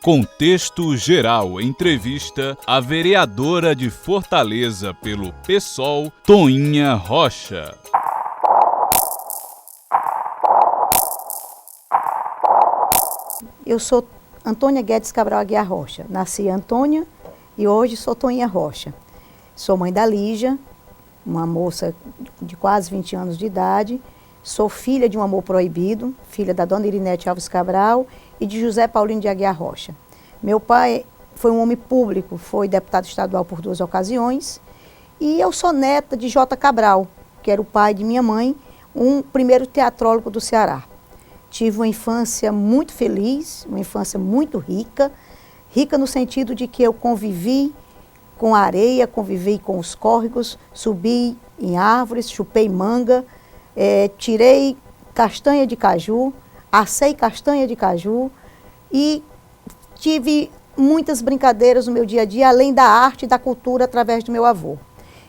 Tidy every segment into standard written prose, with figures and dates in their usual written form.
Contexto Geral entrevista a vereadora de Fortaleza pelo PSOL, Toinha Rocha. Eu sou Antônia Guedes Cabral Aguiar Rocha. Nasci Antônia e hoje sou Toinha Rocha. Sou mãe da Lígia, uma moça de quase 20 anos de idade. Sou filha de um amor proibido, filha da dona Irinete Alves Cabral e de José Paulino de Aguiar Rocha. Meu pai foi um homem público, foi deputado estadual por 2 ocasiões. E eu sou neta de J. Cabral, que era o pai de minha mãe, um primeiro teatrólogo do Ceará. Tive uma infância muito feliz, uma infância muito rica, rica no sentido de que eu convivi com a areia, convivi com os córregos, subi em árvores, chupei manga, tirei castanha de caju, assei castanha de caju e tive muitas brincadeiras no meu dia a dia, além da arte e da cultura através do meu avô.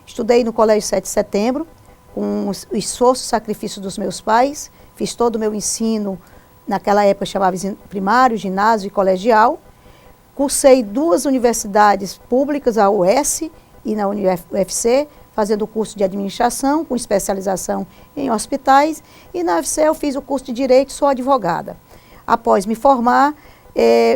Estudei no Colégio 7 de Setembro, com o esforço e sacrifício dos meus pais. Fiz todo o meu ensino, naquela época chamava primário, ginásio e colegial. Cursei 2 universidades públicas, a UES e na UFC, fazendo o curso de administração, com especialização em hospitais. E na UFC eu fiz o curso de Direito, sou advogada. Após me formar,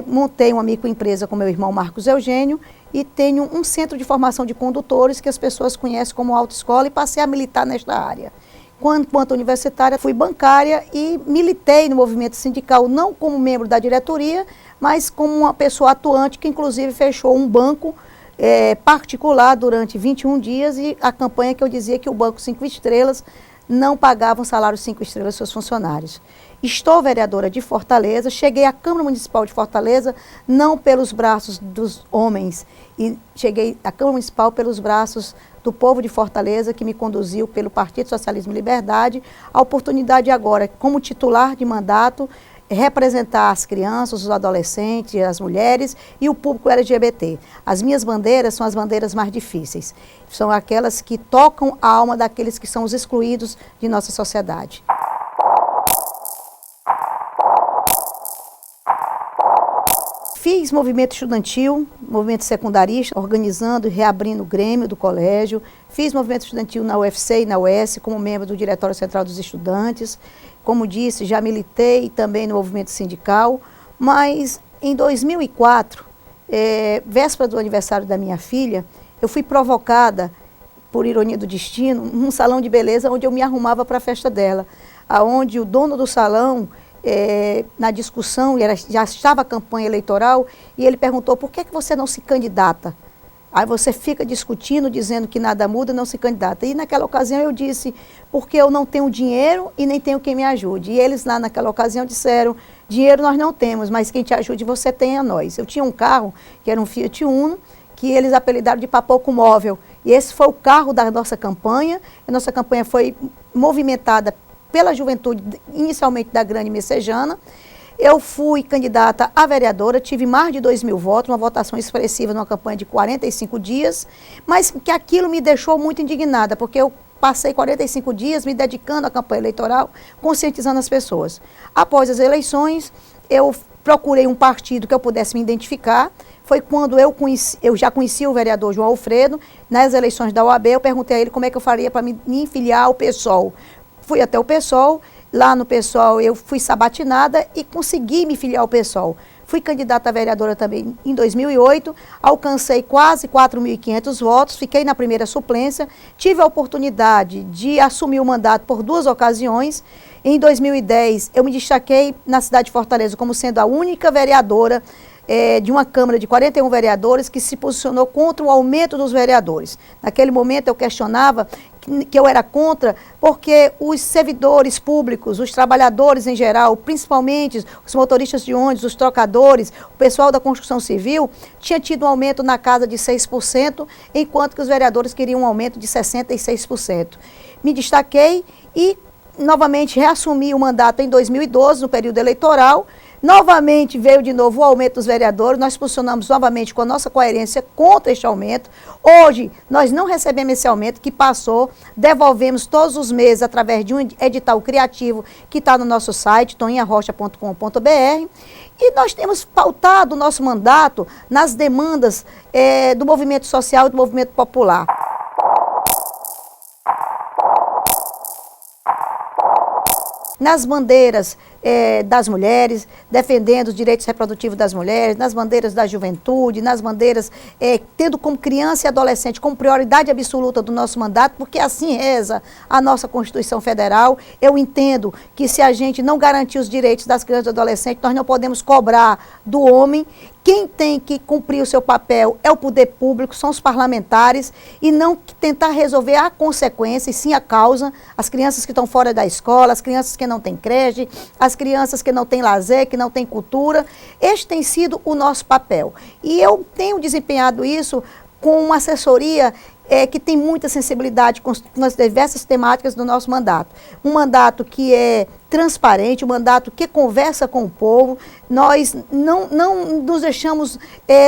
montei uma microempresa com meu irmão Marcos Eugênio e tenho um centro de formação de condutores que as pessoas conhecem como autoescola e passei a militar nesta área. Enquanto universitária, fui bancária e militei no movimento sindical, não como membro da diretoria, mas como uma pessoa atuante que inclusive fechou um banco particular durante 21 dias e a campanha que eu dizia que o Banco 5 Estrelas não pagava um salário 5 estrelas aos seus funcionários. Estou vereadora de Fortaleza, cheguei à Câmara Municipal de Fortaleza não pelos braços dos homens, e cheguei à Câmara Municipal pelos braços do povo de Fortaleza, que me conduziu pelo Partido Socialismo e Liberdade, a oportunidade agora, como titular de mandato, representar as crianças, os adolescentes, as mulheres e o público LGBT. As minhas bandeiras são as bandeiras mais difíceis, são aquelas que tocam a alma daqueles que são os excluídos de nossa sociedade. Fiz movimento estudantil, movimento secundarista, organizando e reabrindo o Grêmio do colégio. Fiz movimento estudantil na UFC e na UES, como membro do Diretório Central dos Estudantes. Como disse, já militei também no movimento sindical, mas em 2004, véspera do aniversário da minha filha, eu fui provocada, por ironia do destino, num salão de beleza onde eu me arrumava para a festa dela, onde o dono do salão, na discussão, já estava a campanha eleitoral, e ele perguntou: por que você não se candidata? Aí você fica discutindo, dizendo que nada muda, não se candidata. E naquela ocasião eu disse: porque eu não tenho dinheiro e nem tenho quem me ajude. E eles lá naquela ocasião disseram: dinheiro nós não temos, mas quem te ajude você tem a nós. Eu tinha um carro, que era um Fiat Uno, que eles apelidaram de Papoco Móvel. E esse foi o carro da nossa campanha. A nossa campanha foi movimentada pela juventude, inicialmente da Grande Messejana. Eu fui candidata a vereadora, tive mais de 2.000 votos, uma votação expressiva numa campanha de 45 dias, mas que aquilo me deixou muito indignada, porque eu passei 45 dias me dedicando à campanha eleitoral, conscientizando as pessoas. Após as eleições, eu procurei um partido que eu pudesse me identificar. Foi quando eu já conhecia o vereador João Alfredo. Nas eleições da OAB, eu perguntei a ele como é que eu faria para me filiar ao PSOL. Fui até o PSOL, lá no PSOL eu fui sabatinada e consegui me filiar ao PSOL. Fui candidata a vereadora também em 2008, alcancei quase 4.500 votos, fiquei na primeira suplência, tive a oportunidade de assumir o mandato por 2 ocasiões. Em 2010, eu me destaquei na cidade de Fortaleza como sendo a única vereadora de uma Câmara de 41 vereadores que se posicionou contra o aumento dos vereadores. Naquele momento eu questionava que eu era contra, porque os servidores públicos, os trabalhadores em geral, principalmente os motoristas de ônibus, os trocadores, o pessoal da construção civil, tinha tido um aumento na casa de 6%, enquanto que os vereadores queriam um aumento de 66%. Me destaquei e novamente reassumi o mandato em 2012, no período eleitoral. Novamente veio de novo o aumento dos vereadores, nós posicionamos novamente com a nossa coerência contra este aumento. Hoje, nós não recebemos esse aumento que passou, devolvemos todos os meses através de um edital criativo que está no nosso site, toinharrocha.com.br. E nós temos pautado o nosso mandato nas demandas do movimento social e do movimento popular. Nas bandeiras das mulheres, defendendo os direitos reprodutivos das mulheres, nas bandeiras da juventude, nas bandeiras tendo como criança e adolescente como prioridade absoluta do nosso mandato, porque assim reza a nossa Constituição Federal. Eu entendo que se a gente não garantir os direitos das crianças e adolescentes, nós não podemos cobrar do homem. Quem tem que cumprir o seu papel é o poder público, são os parlamentares, e não tentar resolver a consequência, e sim a causa. As crianças que estão fora da escola, as crianças que não têm creche, as crianças que não têm lazer, que não têm cultura. Este tem sido o nosso papel. E eu tenho desempenhado isso com uma assessoria que tem muita sensibilidade com as diversas temáticas do nosso mandato. Um mandato que é transparente, um mandato que conversa com o povo. Nós não nos deixamos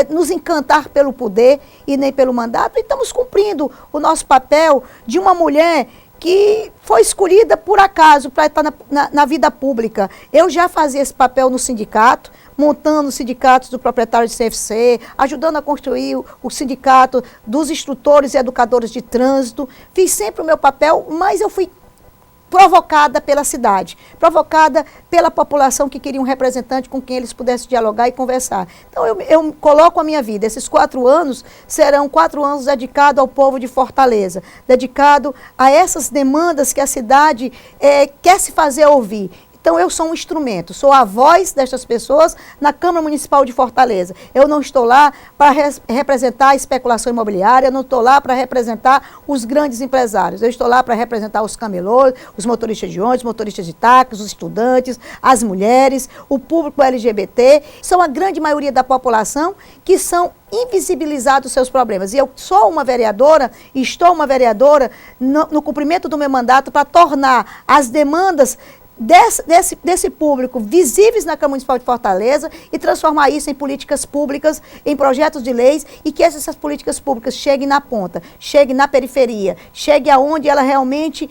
nos encantar pelo poder e nem pelo mandato, e estamos cumprindo o nosso papel de uma mulher que foi escolhida por acaso para estar na vida pública. Eu já fazia esse papel no sindicato, montando os sindicatos do proprietário de CFC, ajudando a construir o sindicato dos instrutores e educadores de trânsito. Fiz sempre o meu papel, mas eu fui provocada pela cidade, provocada pela população que queria um representante com quem eles pudessem dialogar e conversar. Então eu coloco a minha vida, esses 4 anos serão 4 anos dedicados ao povo de Fortaleza, dedicado a essas demandas que a cidade quer se fazer ouvir. Então, eu sou um instrumento, sou a voz destas pessoas na Câmara Municipal de Fortaleza. Eu não estou lá para representar a especulação imobiliária, eu não estou lá para representar os grandes empresários. Eu estou lá para representar os camelôs, os motoristas de ônibus, motoristas de táxis, os estudantes, as mulheres, o público LGBT. São a grande maioria da população que são invisibilizados os seus problemas. E eu sou uma vereadora, e estou uma vereadora no cumprimento do meu mandato para tornar as demandas desse público visíveis na Câmara Municipal de Fortaleza e transformar isso em políticas públicas, em projetos de leis, e que essas políticas públicas cheguem na ponta, cheguem na periferia, cheguem aonde ela realmente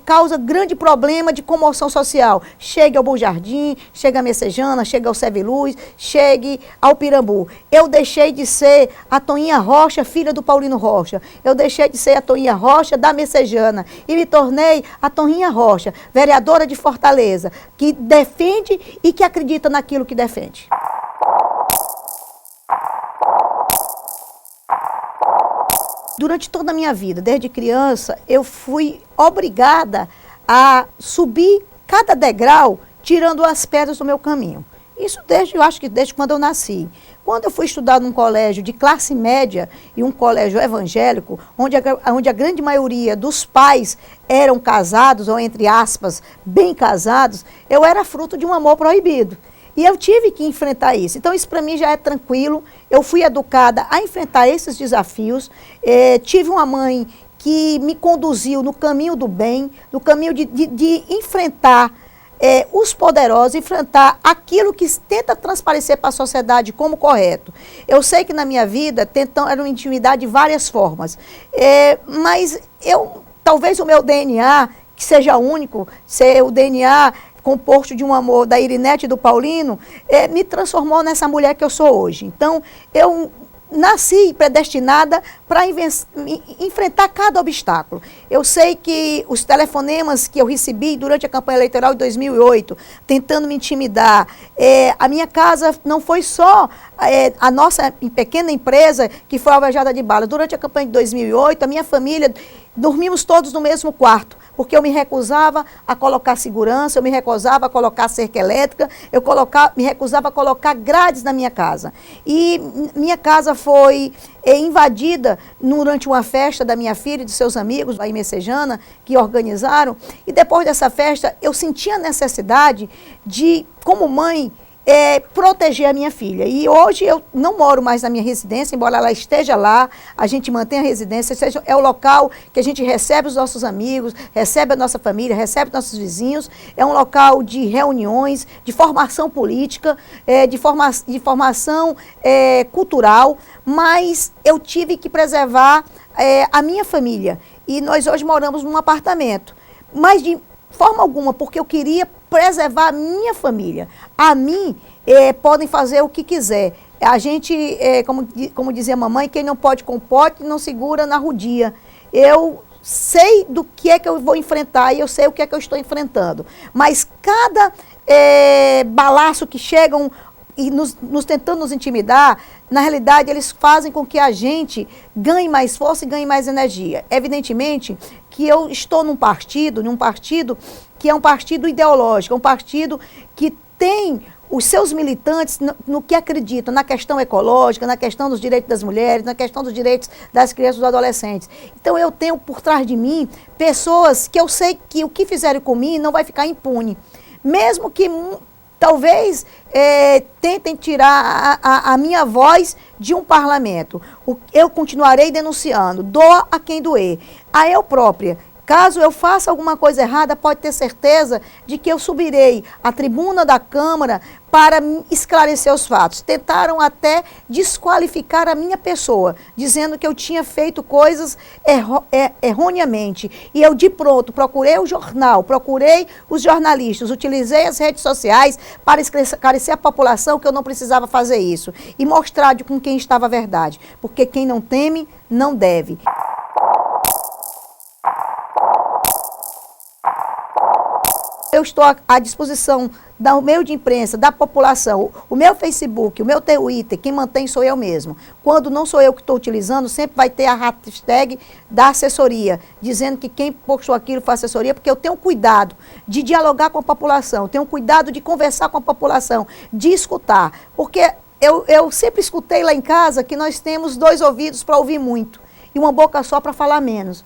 causa grande problema de comoção social. Chegue ao Bom Jardim, chegue à Messejana, chegue ao Seviluz, chegue ao Pirambu. Eu deixei de ser a Toinha Rocha, filha do Paulino Rocha. Eu deixei de ser a Toinha Rocha da Messejana e me tornei a Toinha Rocha, vereadora de Fortaleza, que defende e que acredita naquilo que defende. Durante toda a minha vida, desde criança, eu fui obrigada a subir cada degrau, tirando as pedras do meu caminho. Isso eu acho que desde quando eu nasci. Quando eu fui estudar num colégio de classe média e um colégio evangélico, onde a grande maioria dos pais eram casados, ou entre aspas, bem casados, eu era fruto de um amor proibido. E eu tive que enfrentar isso. Então, isso para mim já é tranquilo. Eu fui educada a enfrentar esses desafios. Tive uma mãe que me conduziu no caminho do bem, no caminho de enfrentar os poderosos, enfrentar aquilo que tenta transparecer para a sociedade como correto. Eu sei que na minha vida era uma intimidade de várias formas, mas talvez o meu DNA, que seja único, ser o DNA composto de um amor da Irinete e do Paulino, me transformou nessa mulher que eu sou hoje. Então, eu nasci predestinada para enfrentar cada obstáculo. Eu sei que os telefonemas que eu recebi durante a campanha eleitoral de 2008, tentando me intimidar, a minha casa não foi só a nossa pequena empresa que foi alvejada de bala. Durante a campanha de 2008, a minha família, dormimos todos no mesmo quarto, porque eu me recusava a colocar segurança, eu me recusava a colocar cerca elétrica, me recusava a colocar grades na minha casa. E minha casa foi invadida durante uma festa da minha filha e de seus amigos lá em Messejana, que organizaram, e depois dessa festa eu senti a necessidade de, como mãe, proteger a minha filha. E hoje eu não moro mais na minha residência, embora ela esteja lá, a gente mantém a residência, é o local que a gente recebe os nossos amigos, recebe a nossa família, recebe nossos vizinhos, é um local de reuniões, de formação política, de formação cultural, mas eu tive que preservar a minha família. E nós hoje moramos num apartamento, mas de forma alguma, porque eu queria preservar a minha família. A mim, podem fazer o que quiser. A gente, como dizia a mamãe, quem não pode com pote não segura na rodia. Eu sei do que é que eu vou enfrentar e eu sei o que é que eu estou enfrentando. Mas cada balaço que chegam e nos tentando nos intimidar, na realidade eles fazem com que a gente ganhe mais força e ganhe mais energia. Evidentemente que eu estou num partido que é um partido ideológico, um partido que tem os seus militantes no que acreditam, na questão ecológica, na questão dos direitos das mulheres, na questão dos direitos das crianças e dos adolescentes. Então eu tenho por trás de mim pessoas que eu sei que o que fizerem comigo não vai ficar impune. Mesmo que talvez tentem tirar a minha voz de um parlamento. Eu continuarei denunciando, doa a quem doer. A eu própria. Caso eu faça alguma coisa errada, pode ter certeza de que eu subirei à tribuna da Câmara para esclarecer os fatos. Tentaram até desqualificar a minha pessoa, dizendo que eu tinha feito coisas erroneamente. E eu, de pronto, procurei o jornal, procurei os jornalistas, utilizei as redes sociais para esclarecer a população que eu não precisava fazer isso. E mostrar com quem estava a verdade. Porque quem não teme, não deve. Eu estou à disposição do meio de imprensa, da população, o meu Facebook, o meu Twitter, quem mantém sou eu mesmo. Quando não sou eu que estou utilizando, sempre vai ter a hashtag da assessoria, dizendo que quem postou aquilo foi assessoria, porque eu tenho cuidado de dialogar com a população, tenho cuidado de conversar com a população, de escutar. Porque eu sempre escutei lá em casa que nós temos 2 ouvidos para ouvir muito e uma boca só para falar menos.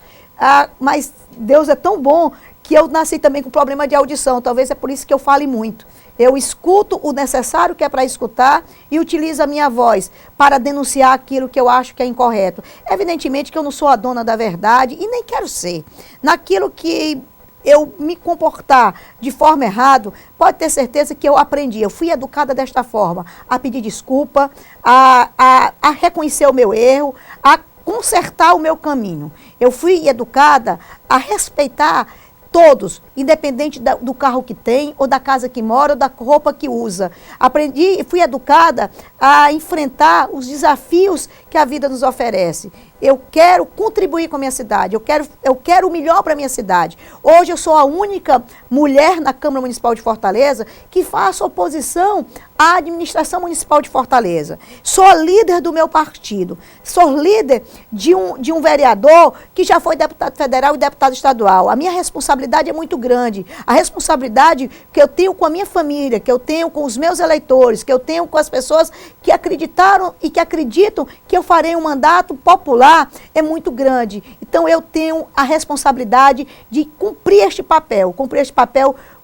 Mas Deus é tão bom que eu nasci também com problema de audição, talvez é por isso que eu fale muito. Eu escuto o necessário que é para escutar e utilizo a minha voz para denunciar aquilo que eu acho que é incorreto. Evidentemente que eu não sou a dona da verdade e nem quero ser. Naquilo que eu me comportar de forma errada, pode ter certeza que eu aprendi. Eu fui educada desta forma, a pedir desculpa, a reconhecer o meu erro, a consertar o meu caminho. Eu fui educada a respeitar todos, independente do carro que tem, ou da casa que mora, ou da roupa que usa. Aprendi e fui educada a enfrentar os desafios que a vida nos oferece. Eu quero contribuir com a minha cidade, eu quero o melhor para a minha cidade. Hoje eu sou a única mulher na Câmara Municipal de Fortaleza que faço oposição à administração municipal de Fortaleza. Sou líder do meu partido, sou líder de um vereador que já foi deputado federal e deputado estadual. A minha responsabilidade é muito grande. A responsabilidade que eu tenho com a minha família, que eu tenho com os meus eleitores, que eu tenho com as pessoas que acreditaram e que acreditam que eu farei um mandato popular é muito grande. Então eu tenho a responsabilidade de cumprir este papel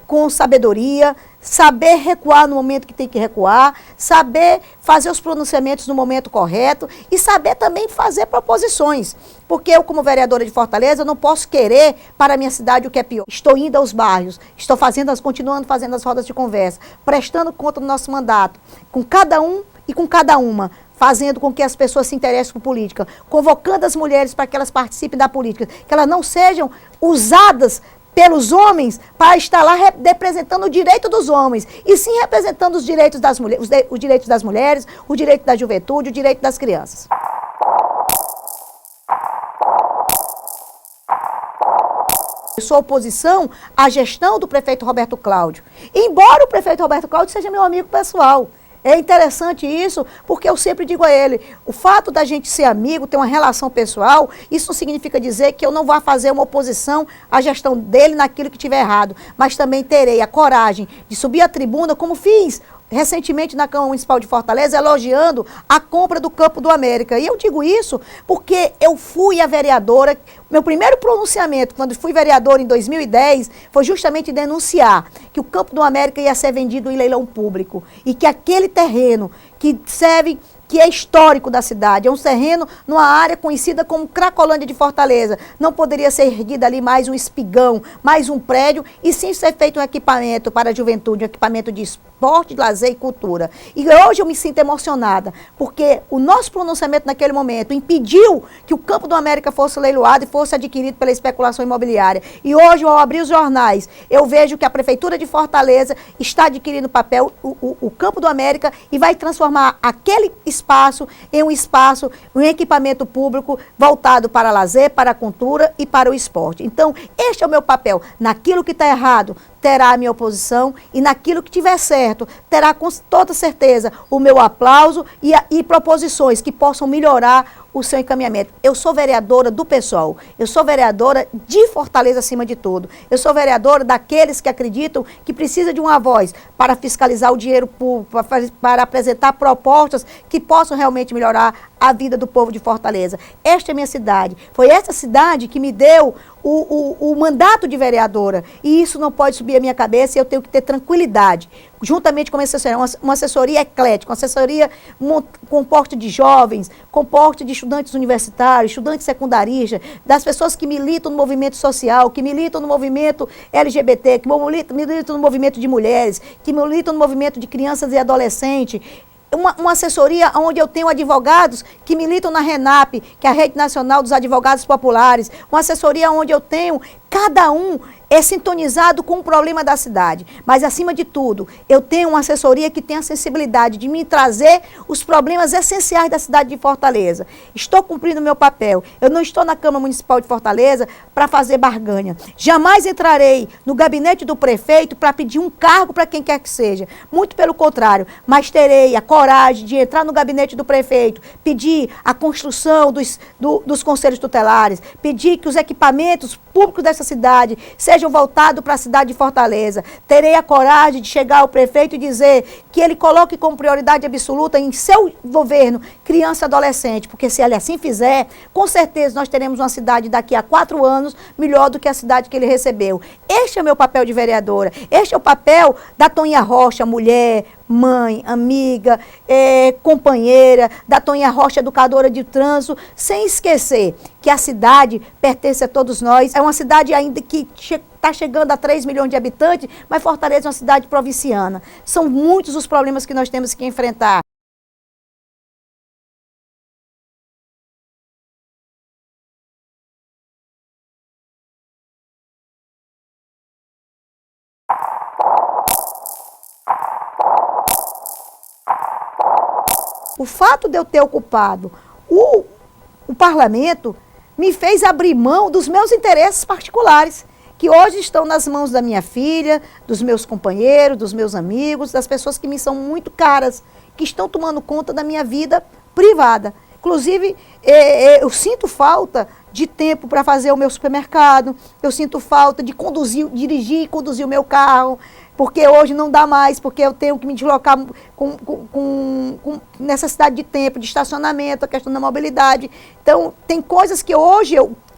com sabedoria, saber recuar no momento que tem que recuar, saber fazer os pronunciamentos no momento correto e saber também fazer proposições. Porque eu, como vereadora de Fortaleza, não posso querer para a minha cidade o que é pior. Estou indo aos bairros, continuando fazendo as rodas de conversa, prestando conta do nosso mandato, com cada um e com cada uma, fazendo com que as pessoas se interessem por política, convocando as mulheres para que elas participem da política, que elas não sejam usadas pelos homens para estar lá representando o direito dos homens, e sim representando os direitos das mulheres, os direitos das mulheres, o direito da juventude, o direito das crianças. Eu sou oposição à gestão do prefeito Roberto Cláudio, embora o prefeito Roberto Cláudio seja meu amigo pessoal. É interessante isso, porque eu sempre digo a ele, o fato da gente ser amigo, ter uma relação pessoal, isso não significa dizer que eu não vá fazer uma oposição à gestão dele naquilo que tiver errado, mas também terei a coragem de subir à tribuna, como fiz recentemente na Câmara Municipal de Fortaleza, elogiando a compra do Campo do América. E eu digo isso porque eu fui a vereadora, meu primeiro pronunciamento, quando fui vereadora em 2010, foi justamente denunciar que o Campo do América ia ser vendido em leilão público e que aquele terreno que serve que é histórico da cidade, é um terreno numa área conhecida como Cracolândia de Fortaleza. Não poderia ser erguido ali mais um espigão, mais um prédio, e sim ser feito um equipamento para a juventude, um equipamento de esporte, lazer e cultura. E hoje eu me sinto emocionada, porque o nosso pronunciamento naquele momento impediu que o Campo do América fosse leiloado e fosse adquirido pela especulação imobiliária. E hoje, ao abrir os jornais, eu vejo que a Prefeitura de Fortaleza está adquirindo papel, o Campo do América, e vai transformar aquele espaço em um espaço, um equipamento público voltado para lazer, para a cultura e para o esporte. Então, este é o meu papel. Naquilo que está errado, terá a minha oposição, e naquilo que tiver certo, terá com toda certeza o meu aplauso e proposições que possam melhorar o seu encaminhamento. Eu sou vereadora do PSOL, eu sou vereadora de Fortaleza acima de tudo, eu sou vereadora daqueles que acreditam que precisa de uma voz para fiscalizar o dinheiro público, para apresentar propostas que possam realmente melhorar a vida do povo de Fortaleza. Esta é a minha cidade, foi essa cidade que me deu o mandato de vereadora, e isso não pode subir a minha cabeça, e eu tenho que ter tranquilidade, juntamente com uma assessoria eclética, uma assessoria composta de jovens, composta de estudantes universitários, estudantes secundaristas, das pessoas que militam no movimento social, que militam no movimento LGBT, que militam no movimento de mulheres, que militam no movimento de crianças e adolescentes. Uma assessoria onde eu tenho advogados que militam na RENAP, que é a Rede Nacional dos Advogados Populares, uma assessoria onde eu tenho cada um é sintonizado com o problema da cidade. Mas, acima de tudo, eu tenho uma assessoria que tem a sensibilidade de me trazer os problemas essenciais da cidade de Fortaleza. Estou cumprindo o meu papel. Eu não estou na Câmara Municipal de Fortaleza para fazer barganha. Jamais entrarei no gabinete do prefeito para pedir um cargo para quem quer que seja. Muito pelo contrário, mas terei a coragem de entrar no gabinete do prefeito, pedir a construção dos conselhos tutelares, pedir que os equipamentos públicos dessa cidade sejam voltados para a cidade de Fortaleza. Terei a coragem de chegar ao prefeito e dizer que ele coloque como prioridade absoluta em seu governo criança e adolescente, porque se ele assim fizer, com certeza nós teremos uma cidade daqui a 4 anos melhor do que a cidade que ele recebeu. Este é o meu papel de vereadora, este é o papel da Toninha Rocha, mulher, mãe, amiga, companheira, da Toninha Rocha, educadora de trânsito, sem esquecer que a cidade pertence a todos nós. É uma cidade ainda que está chegando a 3 milhões de habitantes, mas Fortaleza é uma cidade provinciana. São muitos os problemas que nós temos que enfrentar. O fato de eu ter ocupado o parlamento me fez abrir mão dos meus interesses particulares, que hoje estão nas mãos da minha filha, dos meus companheiros, dos meus amigos, das pessoas que me são muito caras, que estão tomando conta da minha vida privada. Inclusive, eu sinto falta de tempo para fazer o meu supermercado, eu sinto falta de dirigir e conduzir o meu carro, porque hoje não dá mais, porque eu tenho que me deslocar com necessidade de tempo, de estacionamento, a questão da mobilidade. Então, tem coisas que hoje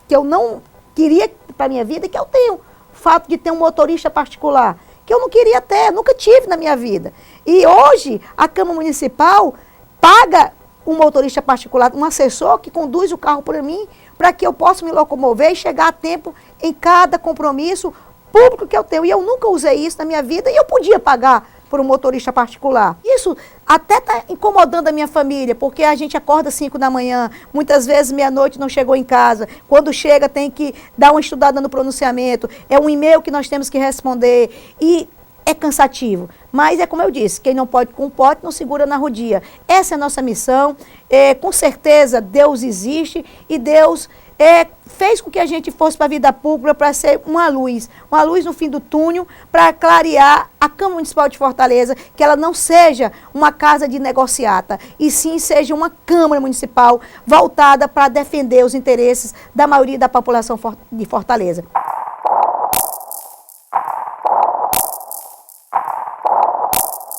que eu não queria para a minha vida e que eu tenho. O fato de ter um motorista particular, que eu não queria ter, nunca tive na minha vida. E hoje, a Câmara Municipal paga um motorista particular, um assessor que conduz o carro para mim, para que eu possa me locomover e chegar a tempo em cada compromisso público que eu tenho. E eu nunca usei isso na minha vida e eu podia pagar por um motorista particular. Isso até está incomodando a minha família, porque a gente acorda às 5 da manhã, muitas vezes meia-noite não chegou em casa. Quando chega tem que dar uma estudada no pronunciamento, é um e-mail que nós temos que responder e é cansativo. Mas é como eu disse, quem não pode com pote não segura na rodia. Essa é a nossa missão. Com certeza Deus existe e Deus fez com que a gente fosse para a vida pública para ser uma luz no fim do túnel, para clarear a Câmara Municipal de Fortaleza, que ela não seja uma casa de negociata, e sim seja uma Câmara Municipal voltada para defender os interesses da maioria da população de Fortaleza.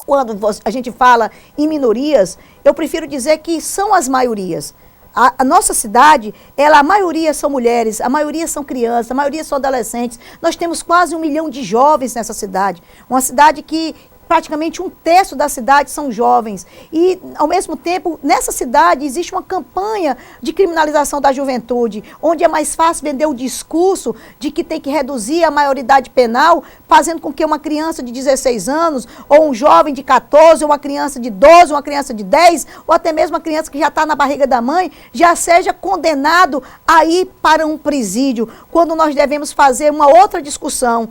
Quando a gente fala em minorias, eu prefiro dizer que são as maiorias. A nossa cidade, a maioria são mulheres, a maioria são crianças, a maioria são adolescentes. Nós temos quase 1 milhão de jovens nessa cidade. Uma cidade que praticamente 1/3 da cidade são jovens. E, ao mesmo tempo, nessa cidade existe uma campanha de criminalização da juventude, onde é mais fácil vender o discurso de que tem que reduzir a maioridade penal, fazendo com que uma criança de 16 anos, ou um jovem de 14, ou uma criança de 12, uma criança de 10, ou até mesmo uma criança que já está na barriga da mãe, já seja condenado a ir para um presídio, quando nós devemos fazer uma outra discussão,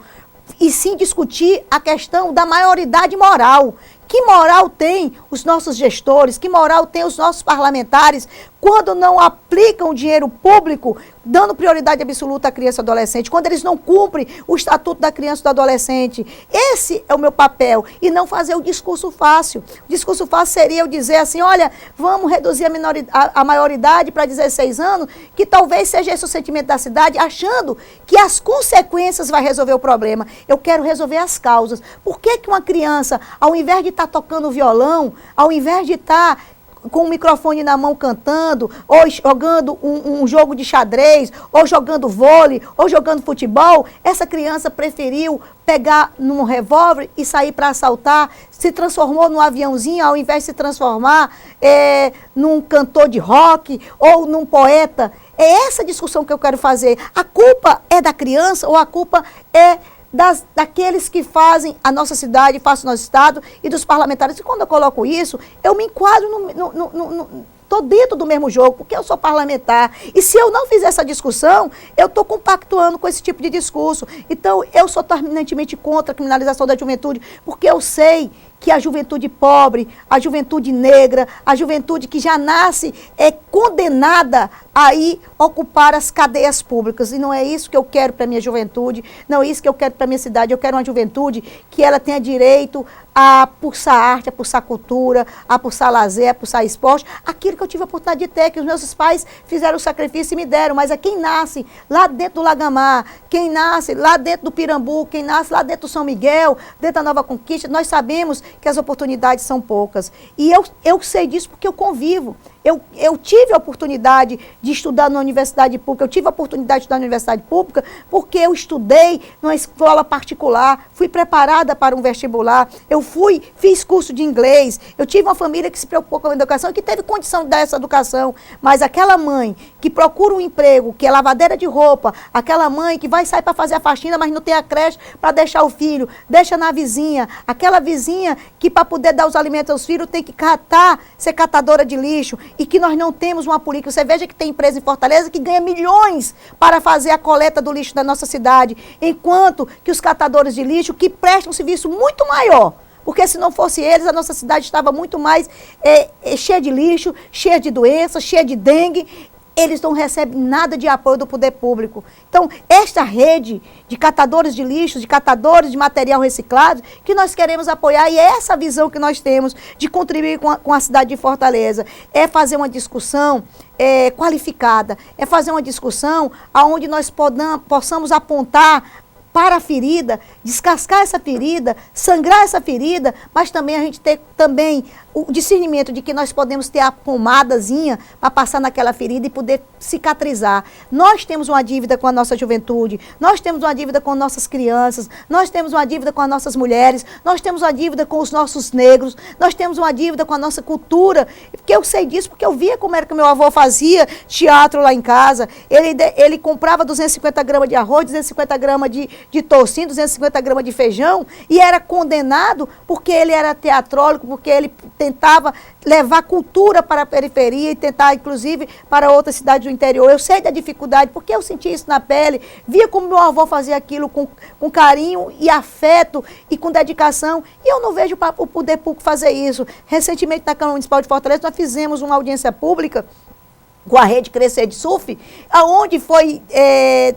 e sim discutir a questão da maioridade moral. Que moral tem os nossos gestores, que moral tem os nossos parlamentares quando não aplicam o dinheiro público dando prioridade absoluta à criança e adolescente, quando eles não cumprem o estatuto da criança e do adolescente? Esse é o meu papel, e não fazer o discurso fácil. O discurso fácil seria eu dizer assim, olha, vamos reduzir a maioridade para 16 anos, que talvez seja esse o sentimento da cidade, achando que as consequências vai resolver o problema. Eu quero resolver as causas. Por que que uma criança, ao invés de estar tocando violão, ao invés de estar com o microfone na mão cantando, ou jogando um jogo de xadrez, ou jogando vôlei, ou jogando futebol, essa criança preferiu pegar num revólver e sair para assaltar, se transformou num aviãozinho, ao invés de se transformar num cantor de rock ou num poeta? É essa discussão que eu quero fazer. A culpa é da criança ou a culpa é daqueles que fazem a nossa cidade, fazem o nosso estado, e dos parlamentares? E quando eu coloco isso, eu me enquadro estou dentro do mesmo jogo, porque eu sou parlamentar. E se eu não fizer essa discussão, eu estou compactuando com esse tipo de discurso. Então, eu sou terminantemente contra a criminalização da juventude, porque eu sei que a juventude pobre, a juventude negra, a juventude que já nasce é condenada a ir ocupar as cadeias públicas. E não é isso que eu quero para a minha juventude, não é isso que eu quero para a minha cidade. Eu quero uma juventude que ela tenha direito a pulsar arte, a pulsar cultura, a pulsar lazer, a pulsar esporte, aquilo que eu tive a oportunidade de ter, que os meus pais fizeram o sacrifício e me deram. Mas a quem nasce lá dentro do Lagamar, quem nasce lá dentro do Pirambu, quem nasce lá dentro do São Miguel, dentro da Nova Conquista, nós sabemos que as oportunidades são poucas. E eu sei disso porque eu convivo. Eu tive a oportunidade de estudar na universidade pública, eu tive a oportunidade de estudar na universidade pública porque eu estudei numa escola particular, fui preparada para um vestibular, fiz curso de inglês, eu tive uma família que se preocupou com a educação e que teve condição de dar essa educação. Mas aquela mãe que procura um emprego, que é lavadeira de roupa, aquela mãe que vai sair para fazer a faxina, mas não tem a creche para deixar o filho, deixa na vizinha, aquela vizinha que para poder dar os alimentos aos filhos tem que ser catadora de lixo, e que nós não temos uma política. Você veja que tem empresa em Fortaleza que ganha milhões para fazer a coleta do lixo da nossa cidade, enquanto que os catadores de lixo, que prestam um serviço muito maior, porque se não fosse eles, a nossa cidade estava muito mais cheia de lixo, cheia de doenças, cheia de dengue. Eles não recebem nada de apoio do poder público. Então, esta rede de catadores de lixo, de catadores de material reciclado, que nós queremos apoiar, e é essa visão que nós temos de contribuir com a cidade de Fortaleza, é fazer uma discussão qualificada, é fazer uma discussão onde nós possamos apontar para a ferida, descascar essa ferida, sangrar essa ferida, mas também a gente ter o discernimento de que nós podemos ter a pomadazinha para passar naquela ferida e poder cicatrizar. Nós temos uma dívida com a nossa juventude, nós temos uma dívida com nossas crianças, nós temos uma dívida com as nossas mulheres, nós temos uma dívida com os nossos negros, nós temos uma dívida com a nossa cultura, porque eu sei disso, porque eu via como era que meu avô fazia teatro lá em casa. Ele comprava 250 gramas de arroz, 250 gramas de toucinho, 250 gramas de feijão, e era condenado porque ele era teatrólogo, porque ele tentava levar cultura para a periferia e tentar, inclusive, para outras cidades do interior. Eu sei da dificuldade, porque eu senti isso na pele, via como meu avô fazia aquilo com carinho e afeto e com dedicação, e eu não vejo o poder público fazer isso. Recentemente, na Câmara Municipal de Fortaleza, nós fizemos uma audiência pública com a rede Crescer de Surf, onde foi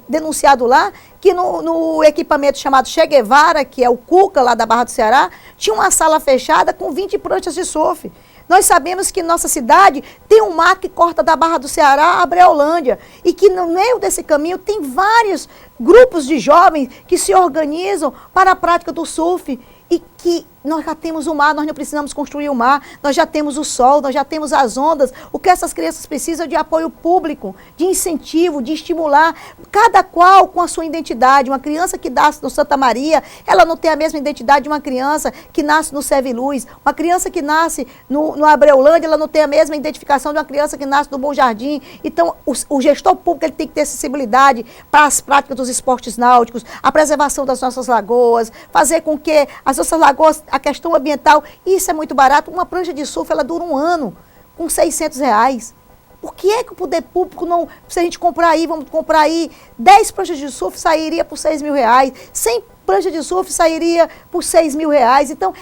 denunciado lá que no equipamento chamado Che Guevara, que é o Cuca lá da Barra do Ceará, tinha uma sala fechada com 20 pranchas de surf. Nós sabemos que nossa cidade tem um mar que corta da Barra do Ceará a Breolândia, e que no meio desse caminho tem vários grupos de jovens que se organizam para a prática do surf, e que nós já temos o mar, nós não precisamos construir o mar, nós já temos o sol, nós já temos as ondas. O que essas crianças precisam é de apoio público, de incentivo, de estimular, cada qual com a sua identidade. Uma criança que nasce no Santa Maria, ela não tem a mesma identidade de uma criança que nasce no Serve Luz. Uma criança que nasce no Abreulândia, ela não tem a mesma identificação de uma criança que nasce no Bom Jardim. Então, o gestor público ele tem que ter acessibilidade para as práticas dos esportes náuticos, a preservação das nossas lagoas, fazer com que as nossas lagoas, a questão ambiental, isso é muito barato. Uma prancha de surf, ela dura um ano, com R$600. Por que é que o poder público não, se a gente comprar aí, vamos comprar aí, 10 pranchas de surf sairia por R$6.000, 100 prancha de surf sairia por R$6.000, então,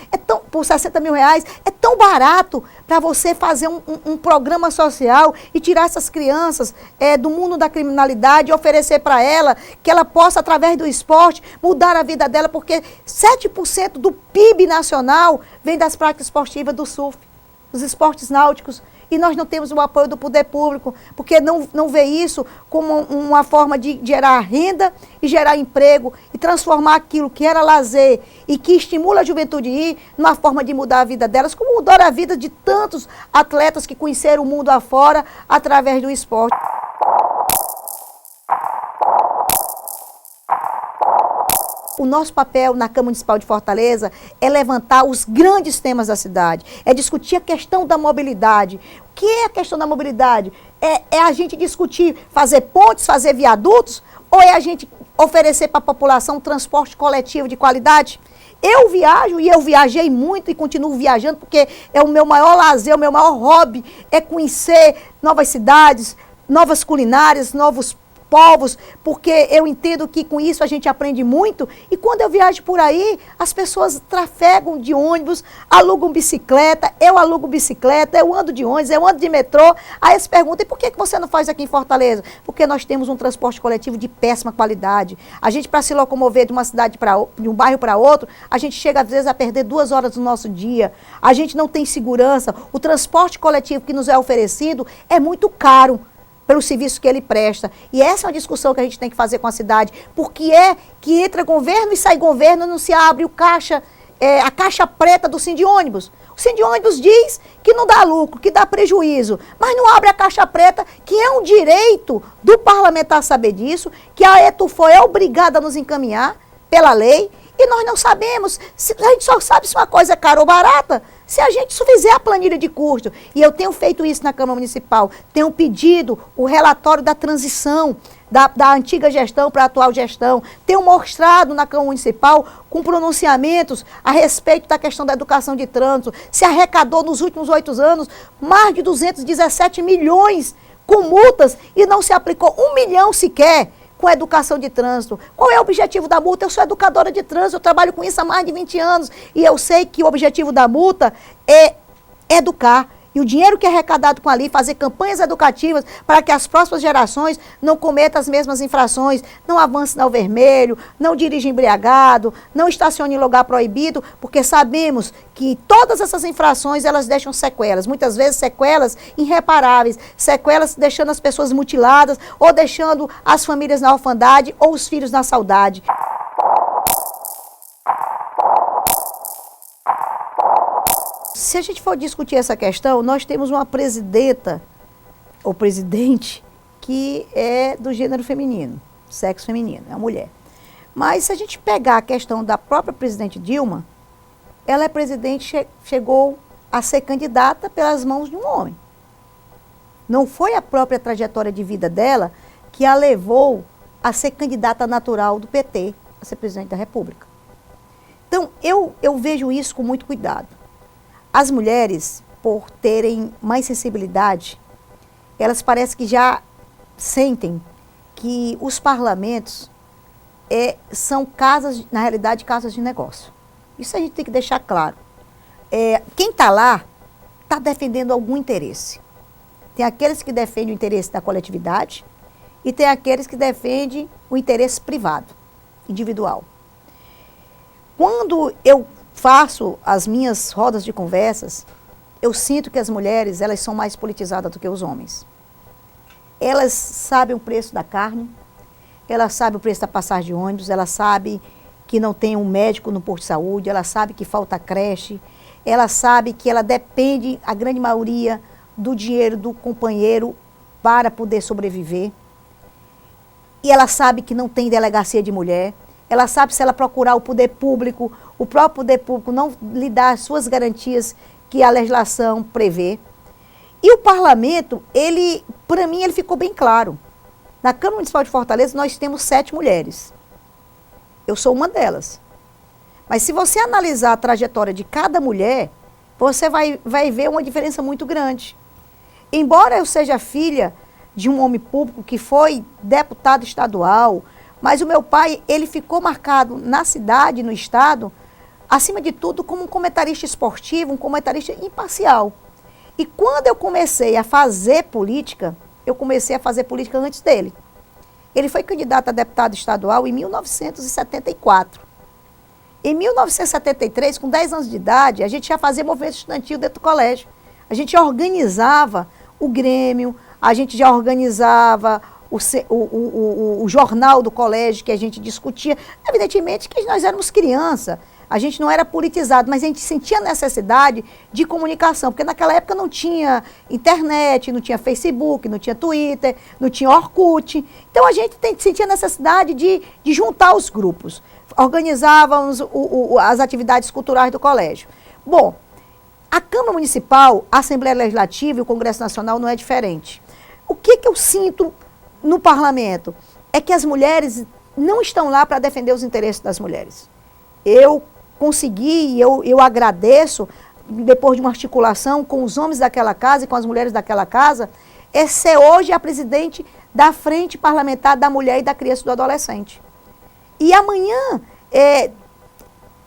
por R$60.000, é tão barato para você fazer um programa social e tirar essas crianças do mundo da criminalidade e oferecer para ela que ela possa, através do esporte, mudar a vida dela, porque 7% do PIB nacional vem das práticas esportivas do surf, dos esportes náuticos. E nós não temos o apoio do poder público, porque não vê isso como uma forma de gerar renda e gerar emprego e transformar aquilo que era lazer e que estimula a juventude a ir numa forma de mudar a vida delas, como mudar a vida de tantos atletas que conheceram o mundo afora através do esporte. O nosso papel na Câmara Municipal de Fortaleza é levantar os grandes temas da cidade, é discutir a questão da mobilidade. O que é a questão da mobilidade? É a gente discutir, fazer pontes, fazer viadutos, ou é a gente oferecer para a população um transporte coletivo de qualidade? Eu viajo e eu viajei muito e continuo viajando porque é o meu maior lazer, o meu maior hobby é conhecer novas cidades, novas culinárias, novos povos, porque eu entendo que com isso a gente aprende muito. E quando eu viajo por aí, as pessoas trafegam de ônibus, alugam bicicleta, eu alugo bicicleta, eu ando de ônibus, eu ando de metrô. Aí eles perguntam, e por que você não faz aqui em Fortaleza? Porque nós temos um transporte coletivo de péssima qualidade. A gente, para se locomover de uma cidade de um bairro para outro, a gente chega às vezes a perder 2 horas do nosso dia. A gente não tem segurança. O transporte coletivo que nos é oferecido é muito caro pelo serviço que ele presta. E essa é uma discussão que a gente tem que fazer com a cidade. Porque é que entra governo e sai governo, não se abre a caixa preta do Sindônibus. O Sindônibus diz que não dá lucro, que dá prejuízo, mas não abre a caixa preta, que é um direito do parlamentar saber disso, que a Etufo é obrigada a nos encaminhar pela lei, e nós não sabemos, a gente só sabe se uma coisa é cara ou barata, se a gente só fizer a planilha de custo. E eu tenho feito isso na Câmara Municipal, tenho pedido o relatório da transição da antiga gestão para a atual gestão, tenho mostrado na Câmara Municipal com pronunciamentos a respeito da questão da educação de trânsito. Se arrecadou nos últimos 8 anos mais de 217 milhões com multas e não se aplicou 1 milhão sequer com a educação de trânsito. Qual é o objetivo da multa? Eu sou educadora de trânsito, eu trabalho com isso há mais de 20 anos e eu sei que o objetivo da multa é educar. E o dinheiro que é arrecadado com ali, fazer campanhas educativas para que as próximas gerações não cometam as mesmas infrações, não avancem ao vermelho, não dirija embriagado, não estacione em lugar proibido, porque sabemos que todas essas infrações, elas deixam sequelas, muitas vezes sequelas irreparáveis, sequelas deixando as pessoas mutiladas, ou deixando as famílias na orfandade, ou os filhos na saudade. Se a gente for discutir essa questão, nós temos uma presidenta, ou presidente, que é do gênero feminino, sexo feminino, é uma mulher. Mas se a gente pegar a questão da própria presidente Dilma, ela é presidente, chegou a ser candidata pelas mãos de um homem. Não foi a própria trajetória de vida dela que a levou a ser candidata natural do PT, a ser presidente da República. Então, eu vejo isso com muito cuidado. As mulheres, por terem mais sensibilidade, elas parecem que já sentem que os parlamentos são casas, na realidade, casas de negócio. Isso a gente tem que deixar claro. Quem está lá está defendendo algum interesse. Tem aqueles que defendem o interesse da coletividade e tem aqueles que defendem o interesse privado, individual. Quando eu faço as minhas rodas de conversas, eu sinto que as mulheres, elas são mais politizadas do que os homens. Elas sabem o preço da carne, elas sabem o preço da passagem de ônibus, elas sabem que não tem um médico no posto de saúde, ela sabe que falta creche, ela sabe que ela depende, a grande maioria, do dinheiro do companheiro para poder sobreviver. E ela sabe que não tem delegacia de mulher, ela sabe se ela procurar o poder público, o próprio poder público não lhe dá as suas garantias que a legislação prevê. E o parlamento, para mim, ele ficou bem claro. Na Câmara Municipal de Fortaleza, nós temos 7 mulheres. Eu sou uma delas. Mas se você analisar a trajetória de cada mulher, você vai ver uma diferença muito grande. Embora eu seja filha de um homem público que foi deputado estadual, mas o meu pai, ele ficou marcado na cidade, no estado, acima de tudo, como um comentarista esportivo, um comentarista imparcial. E quando eu comecei a fazer política, eu comecei a fazer política antes dele. Ele foi candidato a deputado estadual em 1974. Em 1973, com 10 anos de idade, a gente já fazia movimento estudantil dentro do colégio. A gente já organizava o Grêmio, a gente já organizava o jornal do colégio que a gente discutia. Evidentemente que nós éramos criança, a gente não era politizado, mas a gente sentia necessidade de comunicação, porque naquela época não tinha internet, não tinha Facebook, não tinha Twitter, não tinha Orkut. Então a gente sentia necessidade de juntar os grupos. Organizávamos as atividades culturais do colégio. Bom, a Câmara Municipal, a Assembleia Legislativa e o Congresso Nacional não é diferente. O que eu sinto no parlamento é que as mulheres não estão lá para defender os interesses das mulheres. Eu consegui, eu agradeço, depois de uma articulação com os homens daquela casa e com as mulheres daquela casa, é ser hoje a presidente da Frente Parlamentar da Mulher e da Criança e do Adolescente. E amanhã,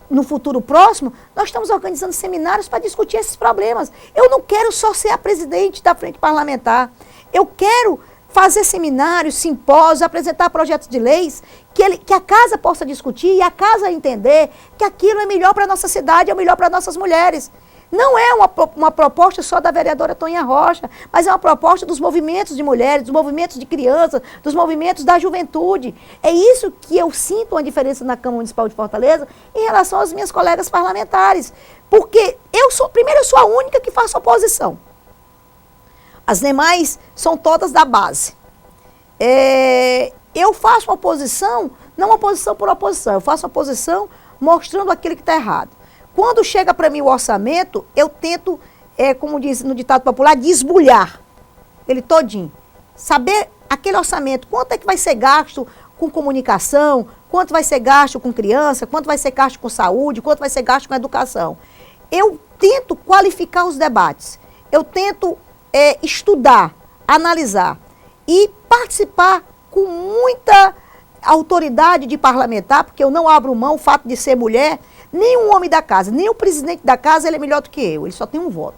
no futuro próximo, nós estamos organizando seminários para discutir esses problemas. Eu não quero só ser a presidente da Frente Parlamentar. Eu quero fazer seminários, simpósios, apresentar projetos de leis que a casa possa discutir e a casa entender que aquilo é melhor para a nossa cidade, é melhor para nossas mulheres. Não é uma proposta só da vereadora Toninha Rocha, mas é uma proposta dos movimentos de mulheres, dos movimentos de crianças, dos movimentos da juventude. É isso que eu sinto uma diferença na Câmara Municipal de Fortaleza em relação às minhas colegas parlamentares. Porque primeiro, eu sou a única que faço oposição. As demais são todas da base. Eu faço uma oposição, não uma oposição por oposição, eu faço uma oposição mostrando aquilo que está errado. Quando chega para mim o orçamento, eu tento, como diz no ditado popular, desbulhar ele todinho. Saber aquele orçamento, quanto é que vai ser gasto com comunicação, quanto vai ser gasto com criança, quanto vai ser gasto com saúde, quanto vai ser gasto com educação. Eu tento qualificar os debates, eu tento estudar, analisar e participar com muita autoridade de parlamentar, porque eu não abro mão o fato de ser mulher. Nem um homem da casa, nem o presidente da casa, ele é melhor do que eu. Ele só tem um voto.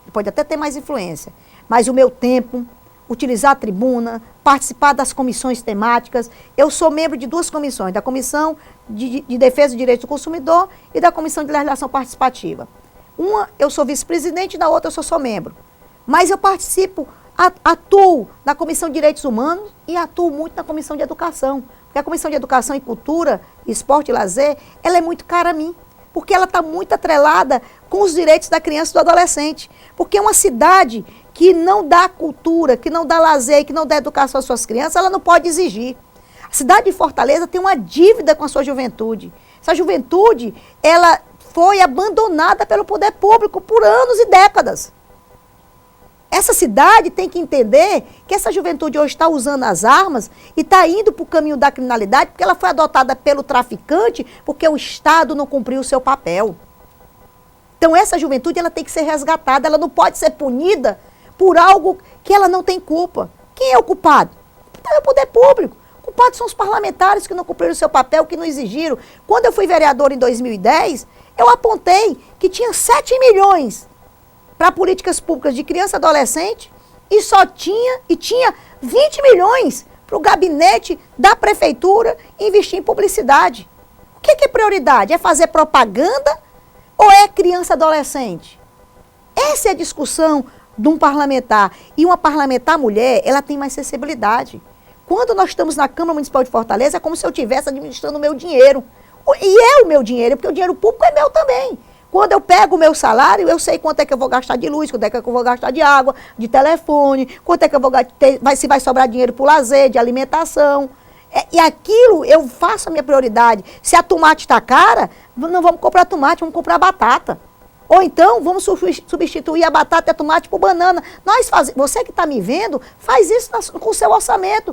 Ele pode até ter mais influência. Mas o meu tempo, utilizar a tribuna, participar das comissões temáticas. Eu sou membro de 2 comissões, da Comissão de Defesa dos Direitos do Consumidor e da Comissão de Legislação Participativa. Uma, eu sou vice-presidente, na outra eu sou só membro. Mas eu participo, atuo na Comissão de Direitos Humanos e atuo muito na Comissão de Educação. Porque a Comissão de Educação e Cultura, Esporte e Lazer, ela é muito cara a mim. Porque ela está muito atrelada com os direitos da criança e do adolescente. Porque uma cidade que não dá cultura, que não dá lazer, que não dá educação às suas crianças, ela não pode exigir. A cidade de Fortaleza tem uma dívida com a sua juventude. Essa juventude, ela foi abandonada pelo poder público por anos e décadas. Essa cidade tem que entender que essa juventude hoje está usando as armas e está indo para o caminho da criminalidade porque ela foi adotada pelo traficante porque o Estado não cumpriu o seu papel. Então essa juventude ela tem que ser resgatada, ela não pode ser punida por algo que ela não tem culpa. Quem é o culpado? É o poder público. Culpados são os parlamentares que não cumpriram o seu papel, que não exigiram. Quando eu fui vereador em 2010, eu apontei que tinha 7 milhões para políticas públicas de criança e adolescente e tinha 20 milhões para o gabinete da prefeitura investir em publicidade. O que é prioridade? É fazer propaganda ou é criança e adolescente? Essa é a discussão de um parlamentar. E uma parlamentar mulher, ela tem mais sensibilidade. Quando nós estamos na Câmara Municipal de Fortaleza, é como se eu estivesse administrando o meu dinheiro. E é o meu dinheiro, porque o dinheiro público é meu também. Quando eu pego o meu salário, eu sei quanto é que eu vou gastar de luz, quanto é que eu vou gastar de água, de telefone, quanto é que eu vou gastar, se vai sobrar dinheiro para o lazer, de alimentação. E aquilo eu faço a minha prioridade. Se a tomate está cara, não vamos comprar tomate, vamos comprar batata. Ou então, vamos substituir a batata e a tomate por banana. Você que está me vendo, faz isso com o seu orçamento.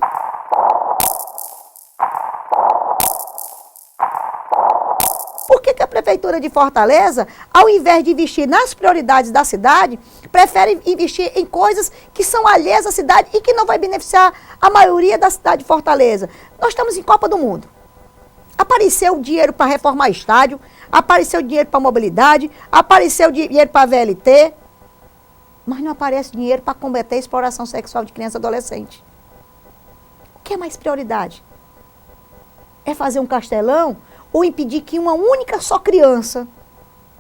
Por que a Prefeitura de Fortaleza, ao invés de investir nas prioridades da cidade, prefere investir em coisas que são alheias à cidade e que não vai beneficiar a maioria da cidade de Fortaleza? Nós estamos em Copa do Mundo. Apareceu dinheiro para reformar estádio, apareceu dinheiro para mobilidade, apareceu dinheiro para VLT, mas não aparece dinheiro para combater a exploração sexual de criança e adolescente. O que é mais prioridade? É fazer um castelão ou impedir que uma única só criança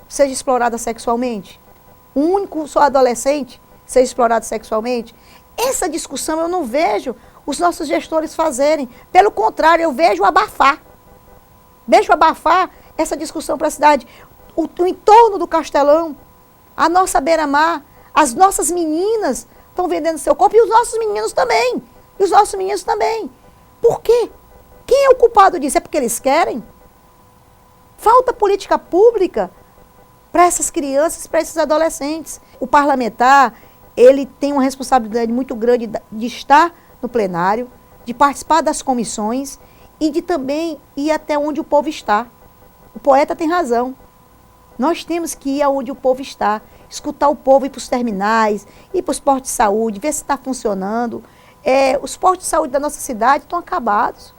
seja explorada sexualmente? Um único só adolescente seja explorado sexualmente? Essa discussão eu não vejo os nossos gestores fazerem. Pelo contrário, eu vejo abafar. Vejo abafar essa discussão para a cidade. O entorno do Castelão, a nossa beira-mar, as nossas meninas estão vendendo seu corpo e os nossos meninos também. E os nossos meninos também. Por quê? Quem é o culpado disso? É porque eles querem? Falta política pública para essas crianças, para esses adolescentes. O parlamentar, ele tem uma responsabilidade muito grande de estar no plenário, de participar das comissões e de também ir até onde o povo está. O poeta tem razão. Nós temos que ir aonde o povo está, escutar o povo, ir para os terminais, ir para os postos de saúde, ver se está funcionando. Os postos de saúde da nossa cidade estão acabados.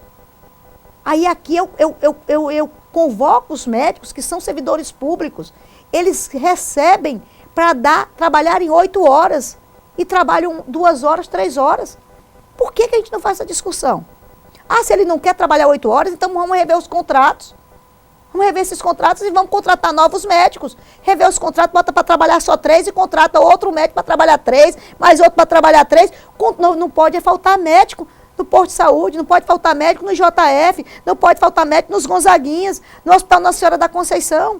Aí aqui eu convoco os médicos que são servidores públicos. Eles recebem para trabalharem 8 horas e trabalham 2 horas, 3 horas. Por que a gente não faz essa discussão? Se ele não quer trabalhar 8 horas, então vamos rever os contratos. Vamos rever esses contratos e vamos contratar novos médicos. Rever os contratos, bota para trabalhar só 3 e contrata outro médico para trabalhar 3, mais outro para trabalhar 3. Não pode faltar médico no posto de saúde, não pode faltar médico no JF, não pode faltar médico nos Gonzaguinhas, no Hospital Nossa Senhora da Conceição.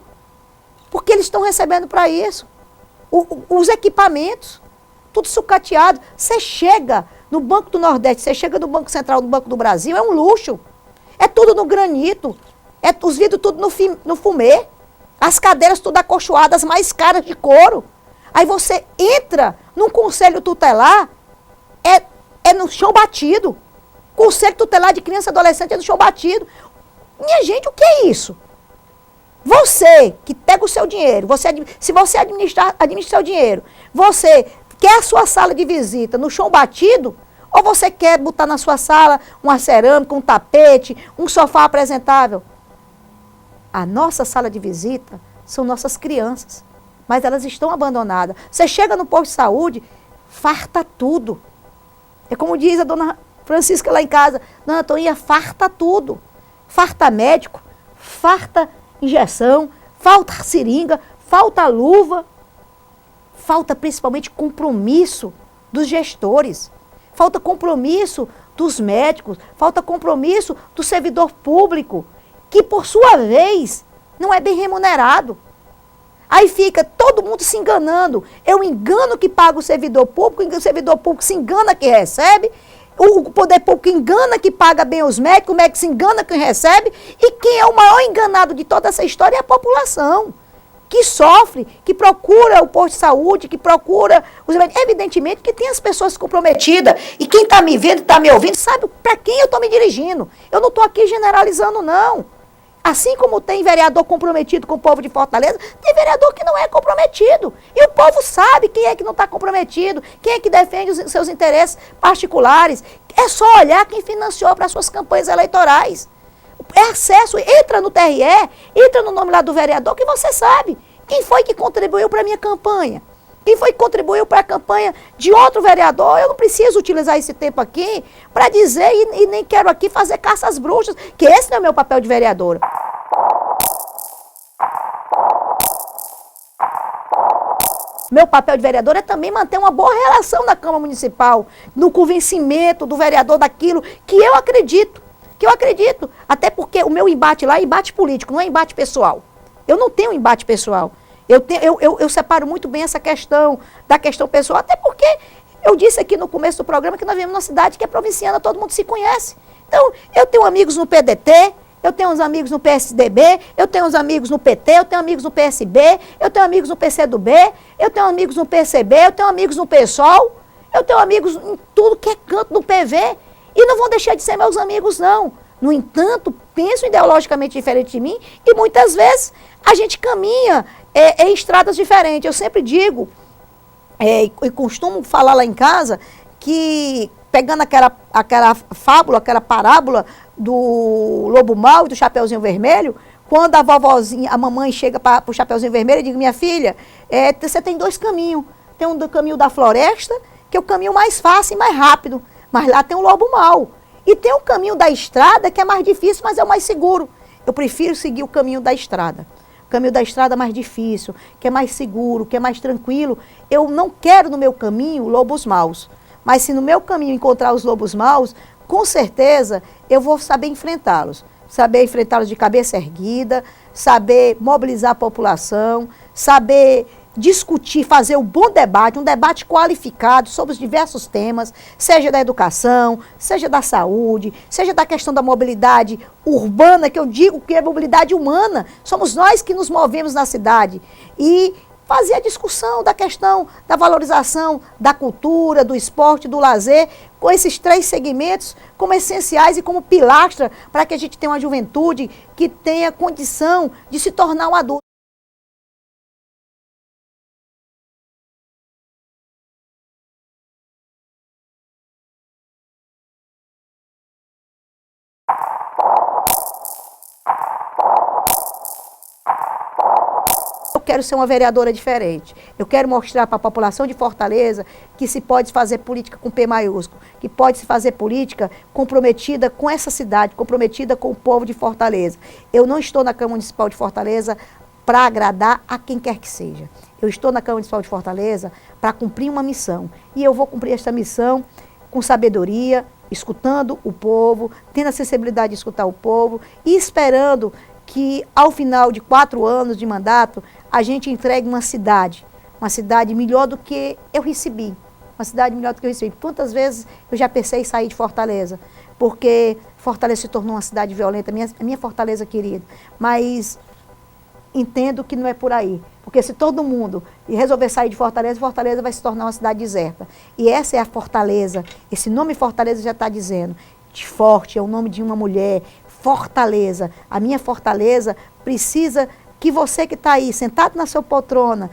Porque eles estão recebendo para isso. Os equipamentos, tudo sucateado. Você chega no Banco do Nordeste, você chega no Banco Central, no Banco do Brasil, é um luxo. É tudo no granito. Os vidros tudo no fumê. As cadeiras tudo acolchoadas, mais caras de couro. Aí você entra num conselho tutelar, é no chão batido. Conselho tutelar de criança e adolescente é no chão batido. Minha gente, o que é isso? Você que pega o seu dinheiro, se você administra seu dinheiro, você quer a sua sala de visita no chão batido, ou você quer botar na sua sala uma cerâmica, um tapete, um sofá apresentável? A nossa sala de visita são nossas crianças, mas elas estão abandonadas. Você chega no posto de saúde, farta tudo. É como diz a dona Francisca lá em casa, dona Toninha, farta tudo. Farta médico, farta injeção, falta seringa, falta luva, falta principalmente compromisso dos gestores, falta compromisso dos médicos, falta compromisso do servidor público, que por sua vez não é bem remunerado. Aí fica todo mundo se enganando. Eu engano que paga o servidor público se engana que recebe, o poder público engana que paga bem os médicos, o médico se engana que recebe, e quem é o maior enganado de toda essa história é a população, que sofre, que procura o posto de saúde, que procura os médicos. Evidentemente que tem as pessoas comprometidas, e quem está me vendo, está me ouvindo, sabe para quem eu estou me dirigindo. Eu não estou aqui generalizando, não. Assim como tem vereador comprometido com o povo de Fortaleza, tem vereador que não é comprometido. E o povo sabe quem é que não está comprometido, quem é que defende os seus interesses particulares. É só olhar quem financiou para as suas campanhas eleitorais. É acesso, entra no TRE, entra no nome lá do vereador, que você sabe quem foi que contribuiu para a minha campanha. Quem foi que contribuiu para a campanha de outro vereador? Eu não preciso utilizar esse tempo aqui para dizer e nem quero aqui fazer caça às bruxas, que esse não é o meu papel de vereadora. Meu papel de vereador é também manter uma boa relação na Câmara Municipal, no convencimento do vereador daquilo que eu acredito que eu acredito. Até porque o meu embate lá é embate político, não é embate pessoal. Eu não tenho embate pessoal. Eu separo muito bem essa questão da questão pessoal, até porque eu disse aqui no começo do programa que nós vivemos numa cidade que é provinciana, todo mundo se conhece. Então, eu tenho amigos no PDT, eu tenho uns amigos no PSDB, eu tenho uns amigos no PT, eu tenho amigos no PSB, eu tenho amigos no PCdoB, eu tenho amigos no PCB, eu tenho amigos no PSOL, eu tenho amigos em tudo que é canto do PV, e não vão deixar de ser meus amigos, não. No entanto, pensam ideologicamente diferente de mim, e muitas vezes a gente caminha em estradas diferentes. Eu sempre digo, e costumo falar lá em casa, que pegando aquela fábula, aquela parábola do lobo mau e do Chapeuzinho Vermelho, quando a vovozinha, a mamãe chega para o Chapeuzinho Vermelho e diz, minha filha, você tem dois caminhos. Tem um do caminho da floresta, que é o caminho mais fácil e mais rápido, mas lá tem um lobo mau. E tem o caminho da estrada, que é mais difícil, mas é o mais seguro. Eu prefiro seguir o caminho da estrada. O caminho da estrada é mais difícil, que é mais seguro, que é mais tranquilo. Eu não quero no meu caminho lobos maus. Mas se no meu caminho encontrar os lobos maus, com certeza eu vou saber enfrentá-los. Saber enfrentá-los de cabeça erguida, saber mobilizar a população, saber discutir, fazer um bom debate, um debate qualificado sobre os diversos temas, seja da educação, seja da saúde, seja da questão da mobilidade urbana, que eu digo que é mobilidade humana, somos nós que nos movemos na cidade, e fazer a discussão da questão da valorização da cultura, do esporte, do lazer, com esses três segmentos como essenciais e como pilastra para que a gente tenha uma juventude que tenha condição de se tornar um adulto. Eu quero ser uma vereadora diferente. Eu quero mostrar para a população de Fortaleza que se pode fazer política com P maiúsculo, que pode se fazer política comprometida com essa cidade, comprometida com o povo de Fortaleza. Eu não estou na Câmara Municipal de Fortaleza para agradar a quem quer que seja. Eu estou na Câmara Municipal de Fortaleza para cumprir uma missão. E eu vou cumprir esta missão com sabedoria, escutando o povo, tendo a sensibilidade de escutar o povo e esperando que, ao final de 4 anos de mandato, a gente entregue uma cidade melhor do que eu recebi, uma cidade melhor do que eu recebi. Quantas vezes eu já pensei em sair de Fortaleza, porque Fortaleza se tornou uma cidade violenta, a minha Fortaleza querida, mas entendo que não é por aí, porque se todo mundo resolver sair de Fortaleza, Fortaleza vai se tornar uma cidade deserta. E essa é a Fortaleza, esse nome Fortaleza já está dizendo, de forte, é o nome de uma mulher, Fortaleza. A minha Fortaleza precisa que você que está aí, sentado na sua poltrona,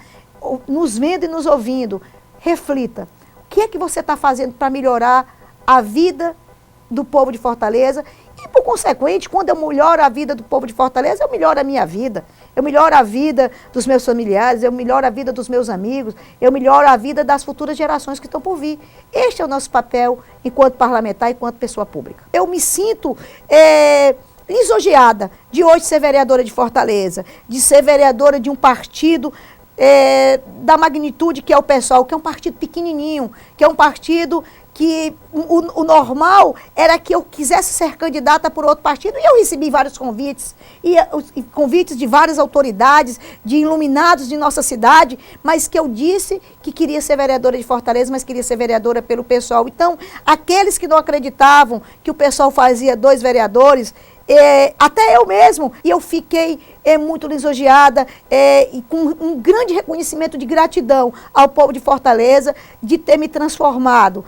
nos vendo e nos ouvindo, reflita. O que é que você está fazendo para melhorar a vida do povo de Fortaleza? E, por consequente, quando eu melhoro a vida do povo de Fortaleza, eu melhoro a minha vida. Eu melhoro a vida dos meus familiares, eu melhoro a vida dos meus amigos, eu melhoro a vida das futuras gerações que estão por vir. Este é o nosso papel enquanto parlamentar, enquanto pessoa pública. Eu me sinto lisonjeada de hoje ser vereadora de Fortaleza, de ser vereadora de um partido da magnitude que é o PSOL, que é um partido pequenininho, que é um partido que o normal era que eu quisesse ser candidata por outro partido, e eu recebi vários convites, e convites de várias autoridades, de iluminados de nossa cidade, mas que eu disse que queria ser vereadora de Fortaleza, mas queria ser vereadora pelo PSOL. Então, aqueles que não acreditavam que o PSOL fazia 2 vereadores, até eu mesmo, e eu fiquei muito lisonjeada e com um grande reconhecimento de gratidão ao povo de Fortaleza de ter me transformado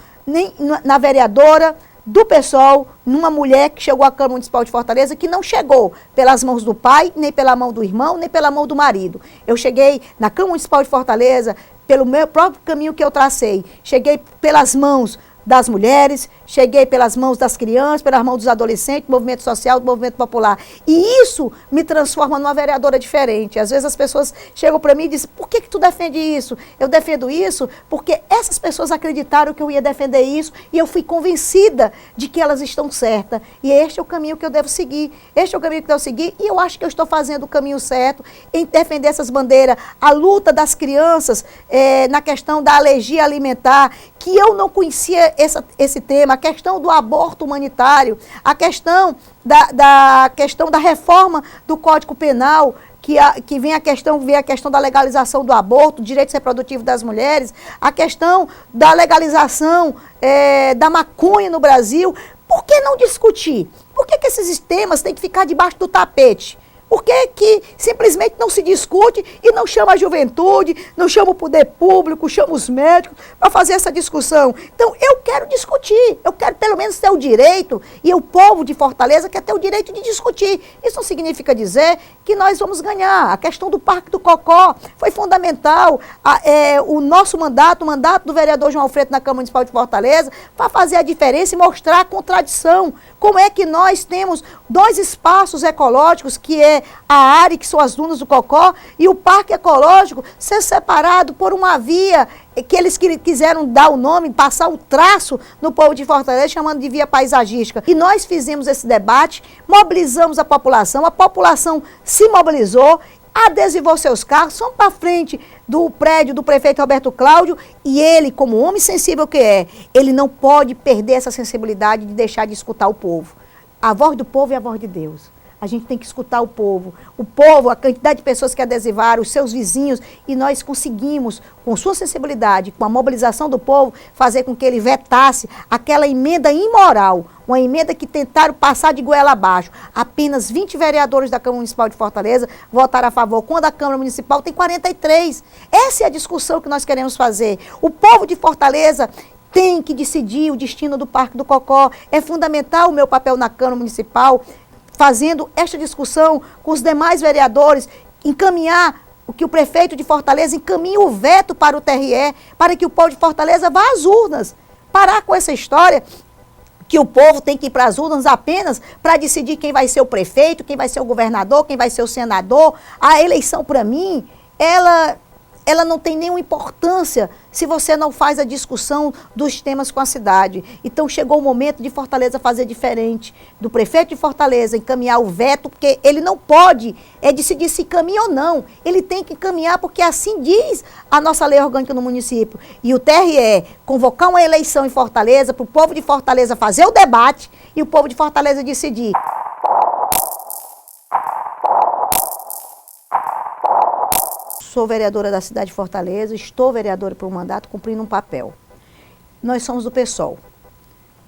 na vereadora do PSOL, numa mulher que chegou à Câmara Municipal de Fortaleza, que não chegou pelas mãos do pai, nem pela mão do irmão, nem pela mão do marido. Eu cheguei na Câmara Municipal de Fortaleza pelo meu próprio caminho que eu tracei. Cheguei pelas mãos das mulheres, cheguei pelas mãos das crianças, pelas mãos dos adolescentes, do movimento social, do movimento popular. E isso me transforma numa vereadora diferente. Às vezes as pessoas chegam para mim e dizem, por que tu defende isso? Eu defendo isso porque essas pessoas acreditaram que eu ia defender isso e eu fui convencida de que elas estão certas. E este é o caminho que eu devo seguir. Este é o caminho que eu devo seguir e eu acho que eu estou fazendo o caminho certo em defender essas bandeiras. A luta das crianças na questão da alergia alimentar, que eu não conhecia esse tema, a questão do aborto humanitário, a questão da reforma do Código Penal, que vem a questão da legalização do aborto, direitos reprodutivos das mulheres, a questão da legalização da maconha no Brasil. Por que não discutir? Por que esses temas têm que ficar debaixo do tapete? Por que simplesmente não se discute e não chama a juventude, não chama o poder público, chama os médicos para fazer essa discussão? Então, eu quero discutir, eu quero pelo menos ter o direito, e o povo de Fortaleza quer ter o direito de discutir. Isso não significa dizer que nós vamos ganhar. A questão do Parque do Cocó foi fundamental. O nosso mandato, o mandato do vereador João Alfredo na Câmara Municipal de Fortaleza, para fazer a diferença e mostrar a contradição. Como é que nós temos 2 espaços ecológicos, que é a área, que são as dunas do Cocó, e o Parque Ecológico ser separado por uma via que eles quiseram dar o nome, passar o traço no povo de Fortaleza, chamando de via paisagística. E nós fizemos esse debate, mobilizamos a população se mobilizou, adesivou seus carros, fomos para frente do prédio do prefeito Roberto Cláudio, e ele, como homem sensível que é, ele não pode perder essa sensibilidade de deixar de escutar o povo. A voz do povo é a voz de Deus. A gente tem que escutar o povo, a quantidade de pessoas que adesivaram, os seus vizinhos, e nós conseguimos, com sua sensibilidade, com a mobilização do povo, fazer com que ele vetasse aquela emenda imoral, uma emenda que tentaram passar de goela abaixo. Apenas 20 vereadores da Câmara Municipal de Fortaleza votaram a favor, quando a Câmara Municipal tem 43. Essa é a discussão que nós queremos fazer. O povo de Fortaleza tem que decidir o destino do Parque do Cocó. É fundamental o meu papel na Câmara Municipal, fazendo esta discussão com os demais vereadores, encaminhar o que o prefeito de Fortaleza encaminha o veto para o TRE, para que o povo de Fortaleza vá às urnas. Parar com essa história que o povo tem que ir para as urnas apenas para decidir quem vai ser o prefeito, quem vai ser o governador, quem vai ser o senador. A eleição, para mim, ela não tem nenhuma importância se você não faz a discussão dos temas com a cidade. Então, chegou o momento de Fortaleza fazer diferente, do prefeito de Fortaleza encaminhar o veto, porque ele não pode decidir se caminha ou não. Ele tem que encaminhar, porque assim diz a nossa lei orgânica no município. E o TRE convocar uma eleição em Fortaleza, para o povo de Fortaleza fazer o debate e o povo de Fortaleza decidir. Sou vereadora da cidade de Fortaleza, estou vereadora por um mandato, cumprindo um papel. Nós somos do PSOL.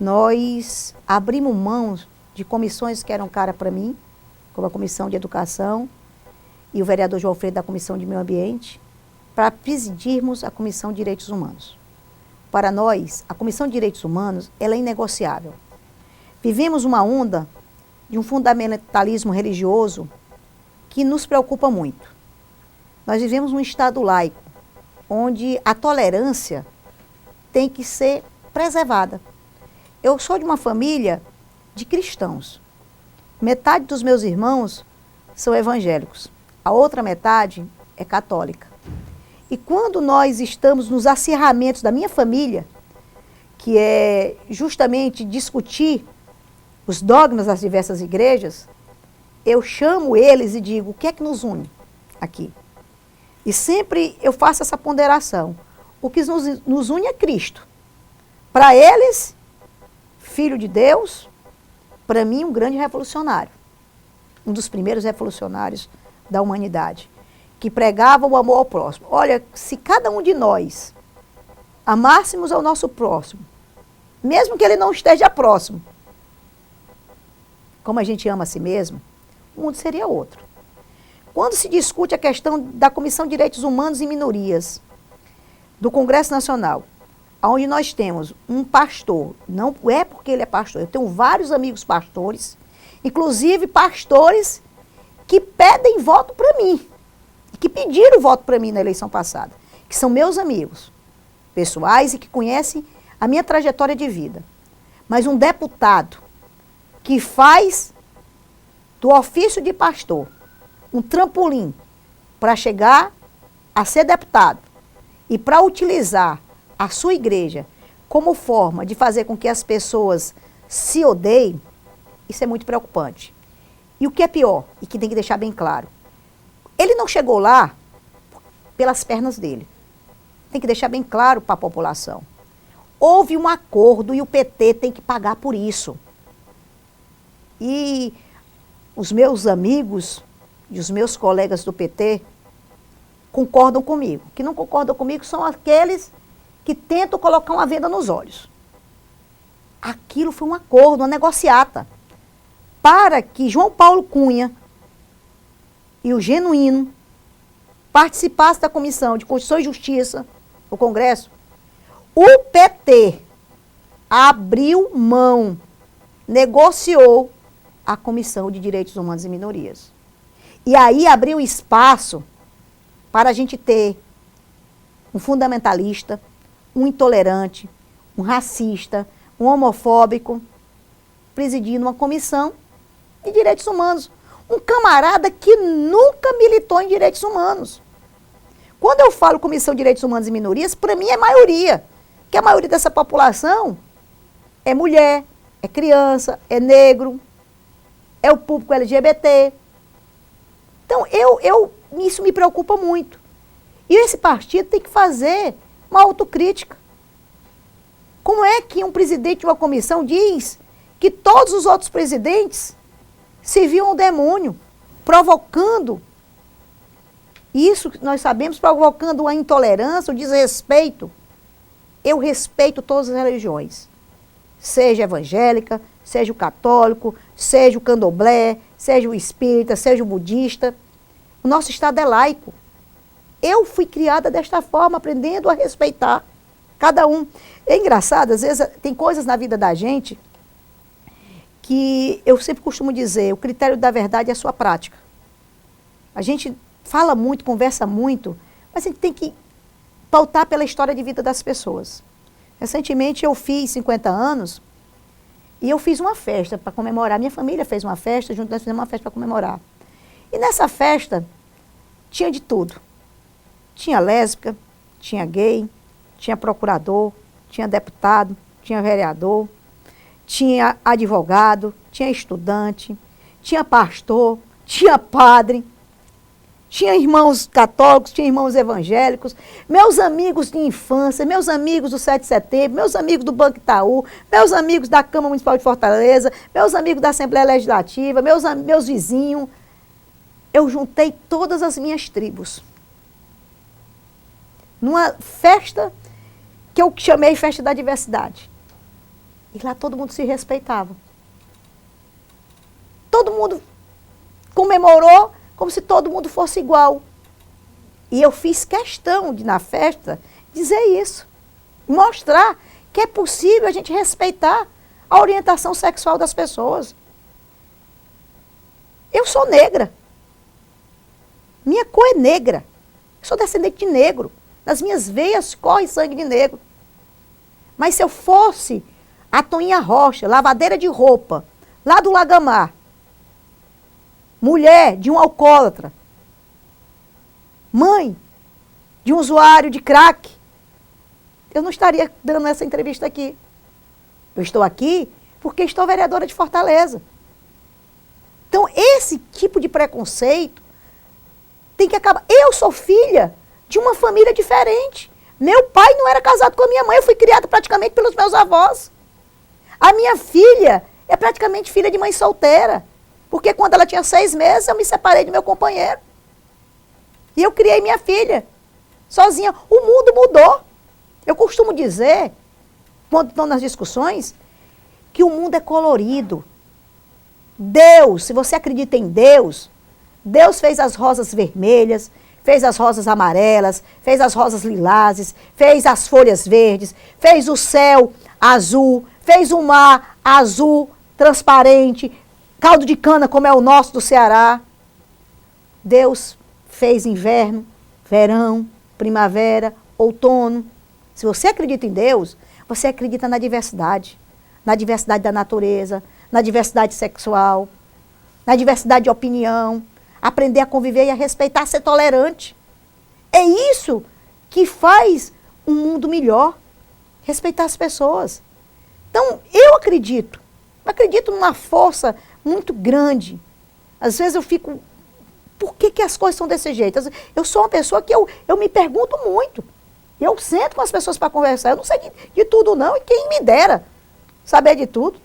Nós abrimos mão de comissões que eram caras para mim, como a Comissão de Educação e o vereador João Alfredo da Comissão de Meio Ambiente, para presidirmos a Comissão de Direitos Humanos. Para nós, a Comissão de Direitos Humanos, ela é inegociável. Vivemos uma onda de um fundamentalismo religioso que nos preocupa muito. Nós vivemos num Estado laico, onde a tolerância tem que ser preservada. Eu sou de uma família de cristãos. Metade dos meus irmãos são evangélicos. A outra metade é católica. E quando nós estamos nos acirramentos da minha família, que é justamente discutir os dogmas das diversas igrejas, eu chamo eles e digo, o que é que nos une aqui? E sempre eu faço essa ponderação. O que nos une é Cristo. Para eles, filho de Deus, para mim, um grande revolucionário. Um dos primeiros revolucionários da humanidade, que pregava o amor ao próximo. Olha, se cada um de nós amássemos ao nosso próximo, mesmo que ele não esteja próximo, como a gente ama a si mesmo, o mundo seria outro. Quando se discute a questão da Comissão de Direitos Humanos e Minorias do Congresso Nacional, onde nós temos um pastor, não é porque ele é pastor, eu tenho vários amigos pastores, inclusive pastores que pedem voto para mim, que pediram voto para mim na eleição passada, que são meus amigos pessoais e que conhecem a minha trajetória de vida. Mas um deputado que faz do ofício de pastor um trampolim para chegar a ser deputado e para utilizar a sua igreja como forma de fazer com que as pessoas se odeiem, isso é muito preocupante. E o que é pior, e que tem que deixar bem claro, ele não chegou lá pelas pernas dele. Tem que deixar bem claro para a população. houve um acordo e o PT tem que pagar por isso. E os meus amigos e os meus colegas do PT concordam comigo. Que não concordam comigo são aqueles que tentam colocar uma venda nos olhos. Aquilo foi um acordo, uma negociata, para que João Paulo Cunha e o Genuíno participassem da Comissão de Constituição e Justiça do Congresso. O PT abriu mão, negociou a Comissão de Direitos Humanos e Minorias. E aí abriu espaço para a gente ter um fundamentalista, um intolerante, um racista, um homofóbico, presidindo uma comissão de direitos humanos. Um camarada que nunca militou em direitos humanos. Quando eu falo Comissão de Direitos Humanos e Minorias, para mim é maioria. Porque a maioria dessa população é mulher, é criança, é negro, é o público LGBT. Então, isso me preocupa muito. E esse partido tem que fazer uma autocrítica. Como é que um presidente de uma comissão diz que todos os outros presidentes serviam ao demônio, provocando isso que nós sabemos, provocando a intolerância, o desrespeito? Eu respeito todas as religiões, seja evangélica, seja o católico, seja o candomblé, seja o espírita, seja o budista. O nosso Estado é laico. Eu fui criada desta forma, aprendendo a respeitar cada um. É engraçado, às vezes tem coisas na vida da gente que eu sempre costumo dizer, o critério da verdade é a sua prática. A gente fala muito, conversa muito, mas a gente tem que pautar pela história de vida das pessoas. Recentemente eu fiz 50 anos e eu fiz uma festa para comemorar. Minha família fez uma festa, junto nós fizemos uma festa para comemorar. E nessa festa tinha de tudo. Tinha lésbica, tinha gay, tinha procurador, tinha deputado, tinha vereador, tinha advogado, tinha estudante, tinha pastor, tinha padre, tinha irmãos católicos, tinha irmãos evangélicos, meus amigos de infância, meus amigos do 7 de setembro, meus amigos do Banco Itaú, meus amigos da Câmara Municipal de Fortaleza, meus amigos da Assembleia Legislativa, meus vizinhos. Eu juntei todas as minhas tribos numa festa que eu chamei Festa da Diversidade. E lá todo mundo se respeitava. Todo mundo comemorou como se todo mundo fosse igual. E eu fiz questão de, na festa, dizer isso. Mostrar que é possível a gente respeitar a orientação sexual das pessoas. Eu sou negra. Minha cor é negra. Eu sou descendente de negro. Nas minhas veias corre sangue de negro. Mas se eu fosse a Toinha Rocha, lavadeira de roupa, lá do Lagamar, mulher de um alcoólatra, mãe de um usuário de crack, eu não estaria dando essa entrevista aqui. Eu estou aqui porque estou vereadora de Fortaleza. Então, esse tipo de preconceito tem que acabar. Eu sou filha de uma família diferente. Meu pai não era casado com a minha mãe, eu fui criada praticamente pelos meus avós. A minha filha é praticamente filha de mãe solteira, porque quando ela tinha 6 meses, eu me separei do meu companheiro. E eu criei minha filha, sozinha. O mundo mudou. Eu costumo dizer, quando estão nas discussões, que o mundo é colorido. Deus, se você acredita em Deus, Deus fez as rosas vermelhas, fez as rosas amarelas, fez as rosas lilazes, fez as folhas verdes, fez o céu azul, fez o mar azul, transparente, caldo de cana como é o nosso do Ceará. Deus fez inverno, verão, primavera, outono. Se você acredita em Deus, você acredita na diversidade da natureza, na diversidade sexual, na diversidade de opinião, aprender a conviver e a respeitar, ser tolerante. É isso que faz um mundo melhor, respeitar as pessoas. Então, eu acredito numa força muito grande. Às vezes eu fico, por que as coisas são desse jeito? Eu sou uma pessoa que eu me pergunto muito. Eu sento com as pessoas para conversar. Eu não sei de tudo, não. E quem me dera saber de tudo.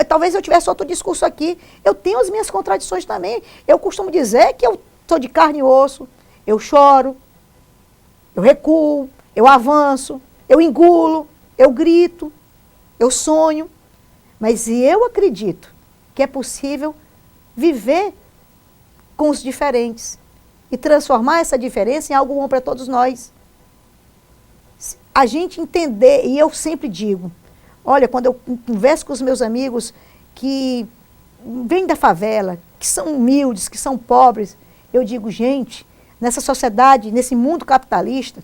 Talvez eu tivesse outro discurso aqui. Eu tenho as minhas contradições também. Eu costumo dizer que eu sou de carne e osso. Eu choro. Eu recuo. Eu avanço. Eu engulo. Eu grito. Eu sonho. Mas eu acredito que é possível viver com os diferentes e transformar essa diferença em algo bom para todos nós. A gente entender, e eu sempre digo, olha, quando eu converso com os meus amigos que vêm da favela, que são humildes, que são pobres, eu digo, gente, nessa sociedade, nesse mundo capitalista,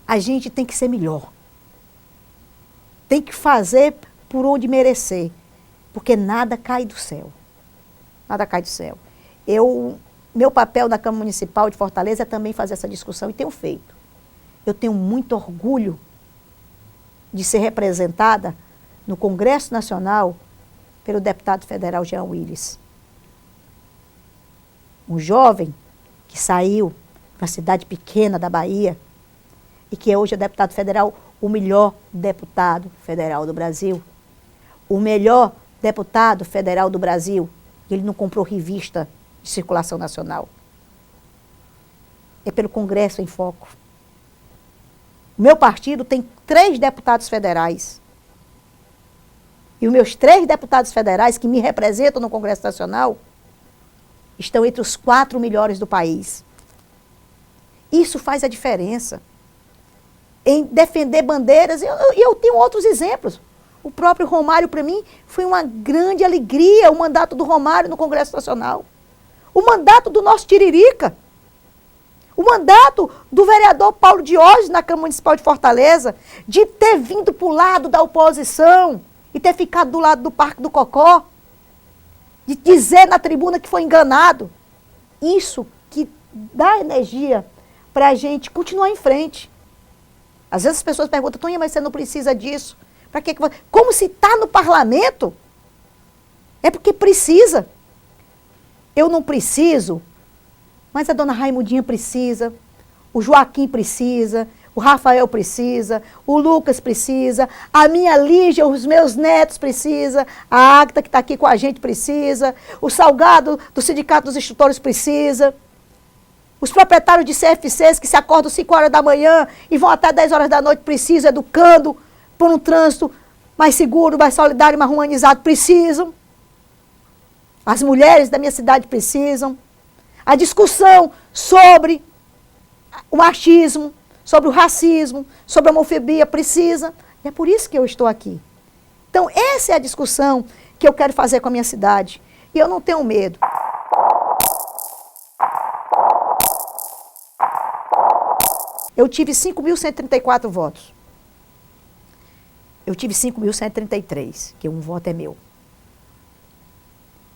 a gente tem que ser melhor. Tem que fazer por onde merecer, porque nada cai do céu. Nada cai do céu. Meu papel na Câmara Municipal de Fortaleza é também fazer essa discussão e tenho feito. Eu tenho muito orgulho de ser representada no Congresso Nacional pelo deputado federal Jean Willis. Um jovem que saiu de uma cidade pequena da Bahia e que hoje é deputado federal, o melhor deputado federal do Brasil. O melhor deputado federal do Brasil. Ele não comprou revista de circulação nacional. É pelo Congresso em Foco. O meu partido tem 3 deputados federais. E os meus 3 deputados federais que me representam no Congresso Nacional estão entre os 4 melhores do país. Isso faz a diferença em defender bandeiras. E eu tenho outros exemplos. O próprio Romário, para mim, foi uma grande alegria, o mandato do Romário no Congresso Nacional. O mandato do nosso Tiririca. O mandato do vereador Paulo Diógenes na Câmara Municipal de Fortaleza, de ter vindo para o lado da oposição e ter ficado do lado do Parque do Cocó, de dizer na tribuna que foi enganado. Isso que dá energia para a gente continuar em frente. Às vezes as pessoas perguntam, Toninha, mas você não precisa disso. Para que você... Como se está no parlamento, é porque precisa. Eu não preciso, mas a dona Raimundinha precisa, o Joaquim precisa, o Rafael precisa, o Lucas precisa, a minha Lígia, os meus netos precisam, a Ágata que está aqui com a gente precisa, o Salgado do Sindicato dos Instrutores precisa, os proprietários de CFCs que se acordam 5 horas da manhã e vão até 10 horas da noite precisam, educando por um trânsito mais seguro, mais solidário, mais humanizado, precisam. As mulheres da minha cidade precisam. A discussão sobre o machismo, sobre o racismo, sobre a homofobia precisa. E é por isso que eu estou aqui. Então, essa é a discussão que eu quero fazer com a minha cidade. E eu não tenho medo. Eu tive 5.134 votos. Eu tive 5.133, que um voto é meu.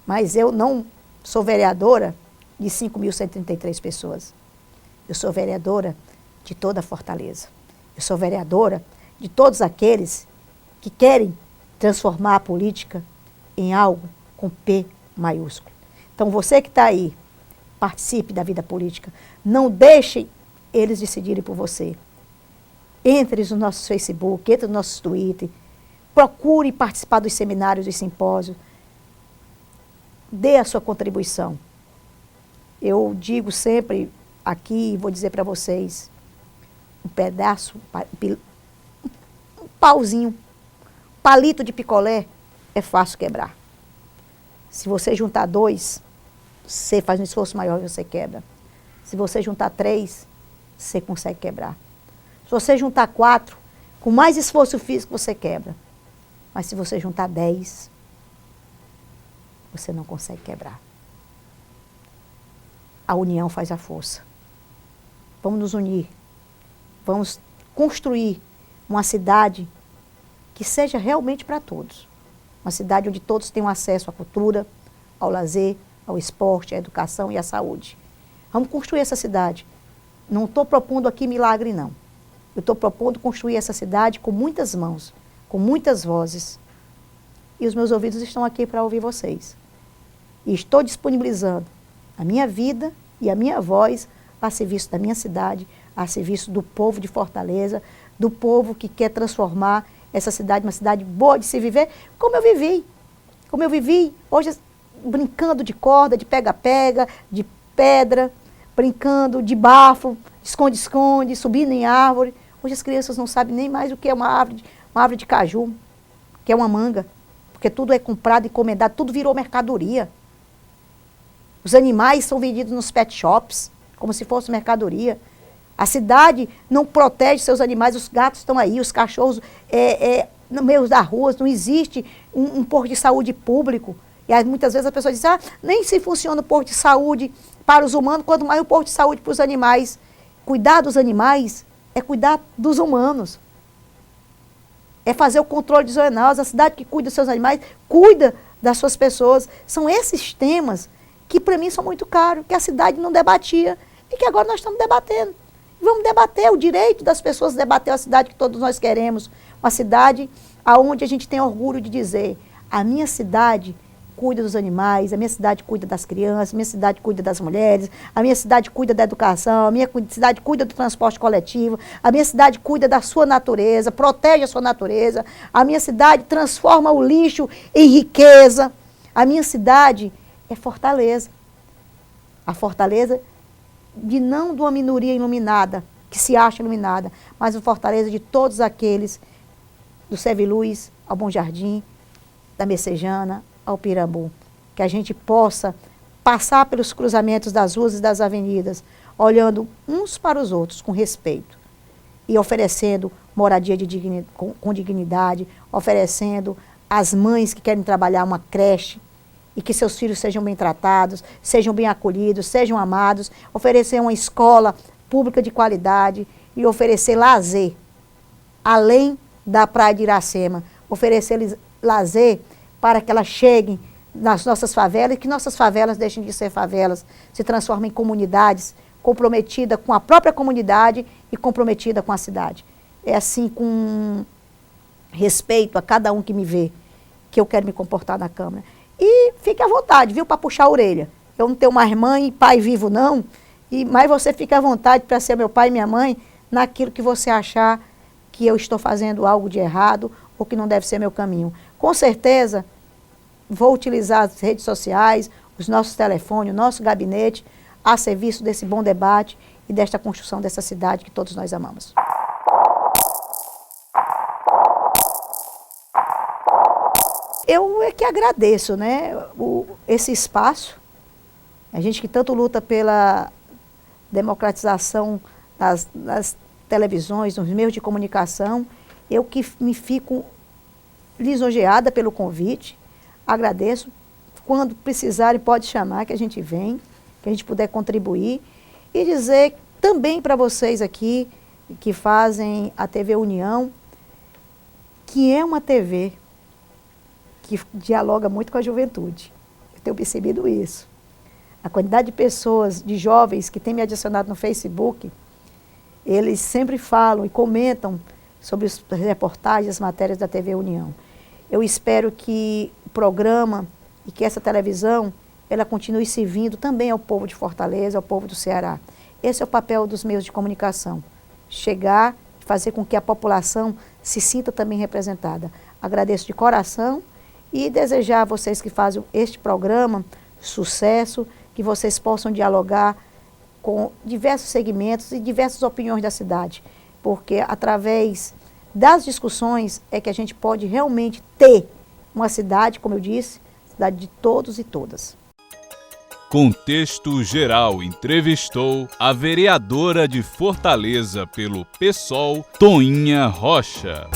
Mas eu não sou vereadora de 5.133 pessoas. Eu sou vereadora de toda a Fortaleza. Eu sou vereadora de todos aqueles que querem transformar a política em algo com P maiúsculo. Então, você que está aí, participe da vida política. Não deixe eles decidirem por você. Entre nos nossos Facebook, entre nos nossos Twitter, procure participar dos seminários, dos simpósios. Dê a sua contribuição. Eu digo sempre aqui, vou dizer para vocês, um pedaço, um pauzinho, um palito de picolé é fácil quebrar. Se você juntar 2, você faz um esforço maior e você quebra. Se você juntar 3, você consegue quebrar. Se você juntar 4, com mais esforço físico, você quebra. Mas se você juntar 10, você não consegue quebrar. A união faz a força. Vamos nos unir. Vamos construir uma cidade que seja realmente para todos. Uma cidade onde todos tenham acesso à cultura, ao lazer, ao esporte, à educação e à saúde. Vamos construir essa cidade. Não estou propondo aqui milagre, não. Eu estou propondo construir essa cidade com muitas mãos, com muitas vozes. E os meus ouvidos estão aqui para ouvir vocês. E estou disponibilizando a minha vida e a minha voz a serviço da minha cidade, a serviço do povo de Fortaleza, do povo que quer transformar essa cidade uma cidade boa de se viver, como eu vivi, hoje brincando de corda, de pega-pega, de pedra, brincando de bafo, esconde-esconde, subindo em árvore. Hoje as crianças não sabem nem mais o que é uma árvore de caju, que é uma manga, porque tudo é comprado, encomendado, tudo virou mercadoria. Os animais são vendidos nos pet shops, como se fosse mercadoria. A cidade não protege seus animais, os gatos estão aí, os cachorros no meio das ruas, não existe um posto de saúde público. E aí, muitas vezes a pessoa diz, nem se funciona o posto de saúde para os humanos, quanto mais o posto de saúde para os animais. Cuidar dos animais é cuidar dos humanos. É fazer o controle dos animais. A cidade que cuida dos seus animais, cuida das suas pessoas. São esses temas que para mim são muito caros, que a cidade não debatia e que agora nós estamos debatendo. Vamos debater o direito das pessoas, debater a cidade que todos nós queremos. Uma cidade onde a gente tem orgulho de dizer, a minha cidade cuida dos animais, a minha cidade cuida das crianças, a minha cidade cuida das mulheres, a minha cidade cuida da educação, a minha cidade cuida do transporte coletivo, a minha cidade cuida da sua natureza, protege a sua natureza, a minha cidade transforma o lixo em riqueza. A minha cidade é Fortaleza. A Fortaleza não de uma minoria iluminada, que se acha iluminada, mas a Fortaleza de todos aqueles, do Serviluz ao Bom Jardim, da Messejana ao Pirambu. Que a gente possa passar pelos cruzamentos das ruas e das avenidas, olhando uns para os outros com respeito e oferecendo moradia com dignidade, oferecendo às mães que querem trabalhar uma creche, e que seus filhos sejam bem tratados, sejam bem acolhidos, sejam amados, oferecer uma escola pública de qualidade e oferecer lazer, além da Praia de Iracema, oferecer lazer para que elas cheguem nas nossas favelas e que nossas favelas deixem de ser favelas, se transformem em comunidades comprometidas com a própria comunidade e comprometida com a cidade. É assim, com respeito a cada um que me vê, que eu quero me comportar na Câmara. E fique à vontade, viu, para puxar a orelha. Eu não tenho mais mãe e pai vivo, não. Mas você fica à vontade para ser meu pai e minha mãe naquilo que você achar que eu estou fazendo algo de errado ou que não deve ser meu caminho. Com certeza, vou utilizar as redes sociais, os nossos telefones, o nosso gabinete, a serviço desse bom debate e desta construção dessa cidade que todos nós amamos. Eu é que agradeço, né, esse espaço, a gente que tanto luta pela democratização das televisões, nos meios de comunicação, eu que me fico lisonjeada pelo convite, agradeço, quando precisarem pode chamar que a gente vem, que a gente puder contribuir e dizer também para vocês aqui que fazem a TV União, que é uma TV que dialoga muito com a juventude. Eu tenho percebido isso. A quantidade de pessoas, de jovens que têm me adicionado no Facebook, eles sempre falam e comentam sobre as reportagens, as matérias da TV União. Eu espero que o programa e que essa televisão, ela continue servindo também ao povo de Fortaleza, ao povo do Ceará. Esse é o papel dos meios de comunicação. Chegar e fazer com que a população se sinta também representada. Agradeço de coração e desejar a vocês que fazem este programa sucesso, que vocês possam dialogar com diversos segmentos e diversas opiniões da cidade, porque através das discussões é que a gente pode realmente ter uma cidade, como eu disse, cidade de todos e todas. Contexto Geral entrevistou a vereadora de Fortaleza pelo PSOL, Toinha Rocha.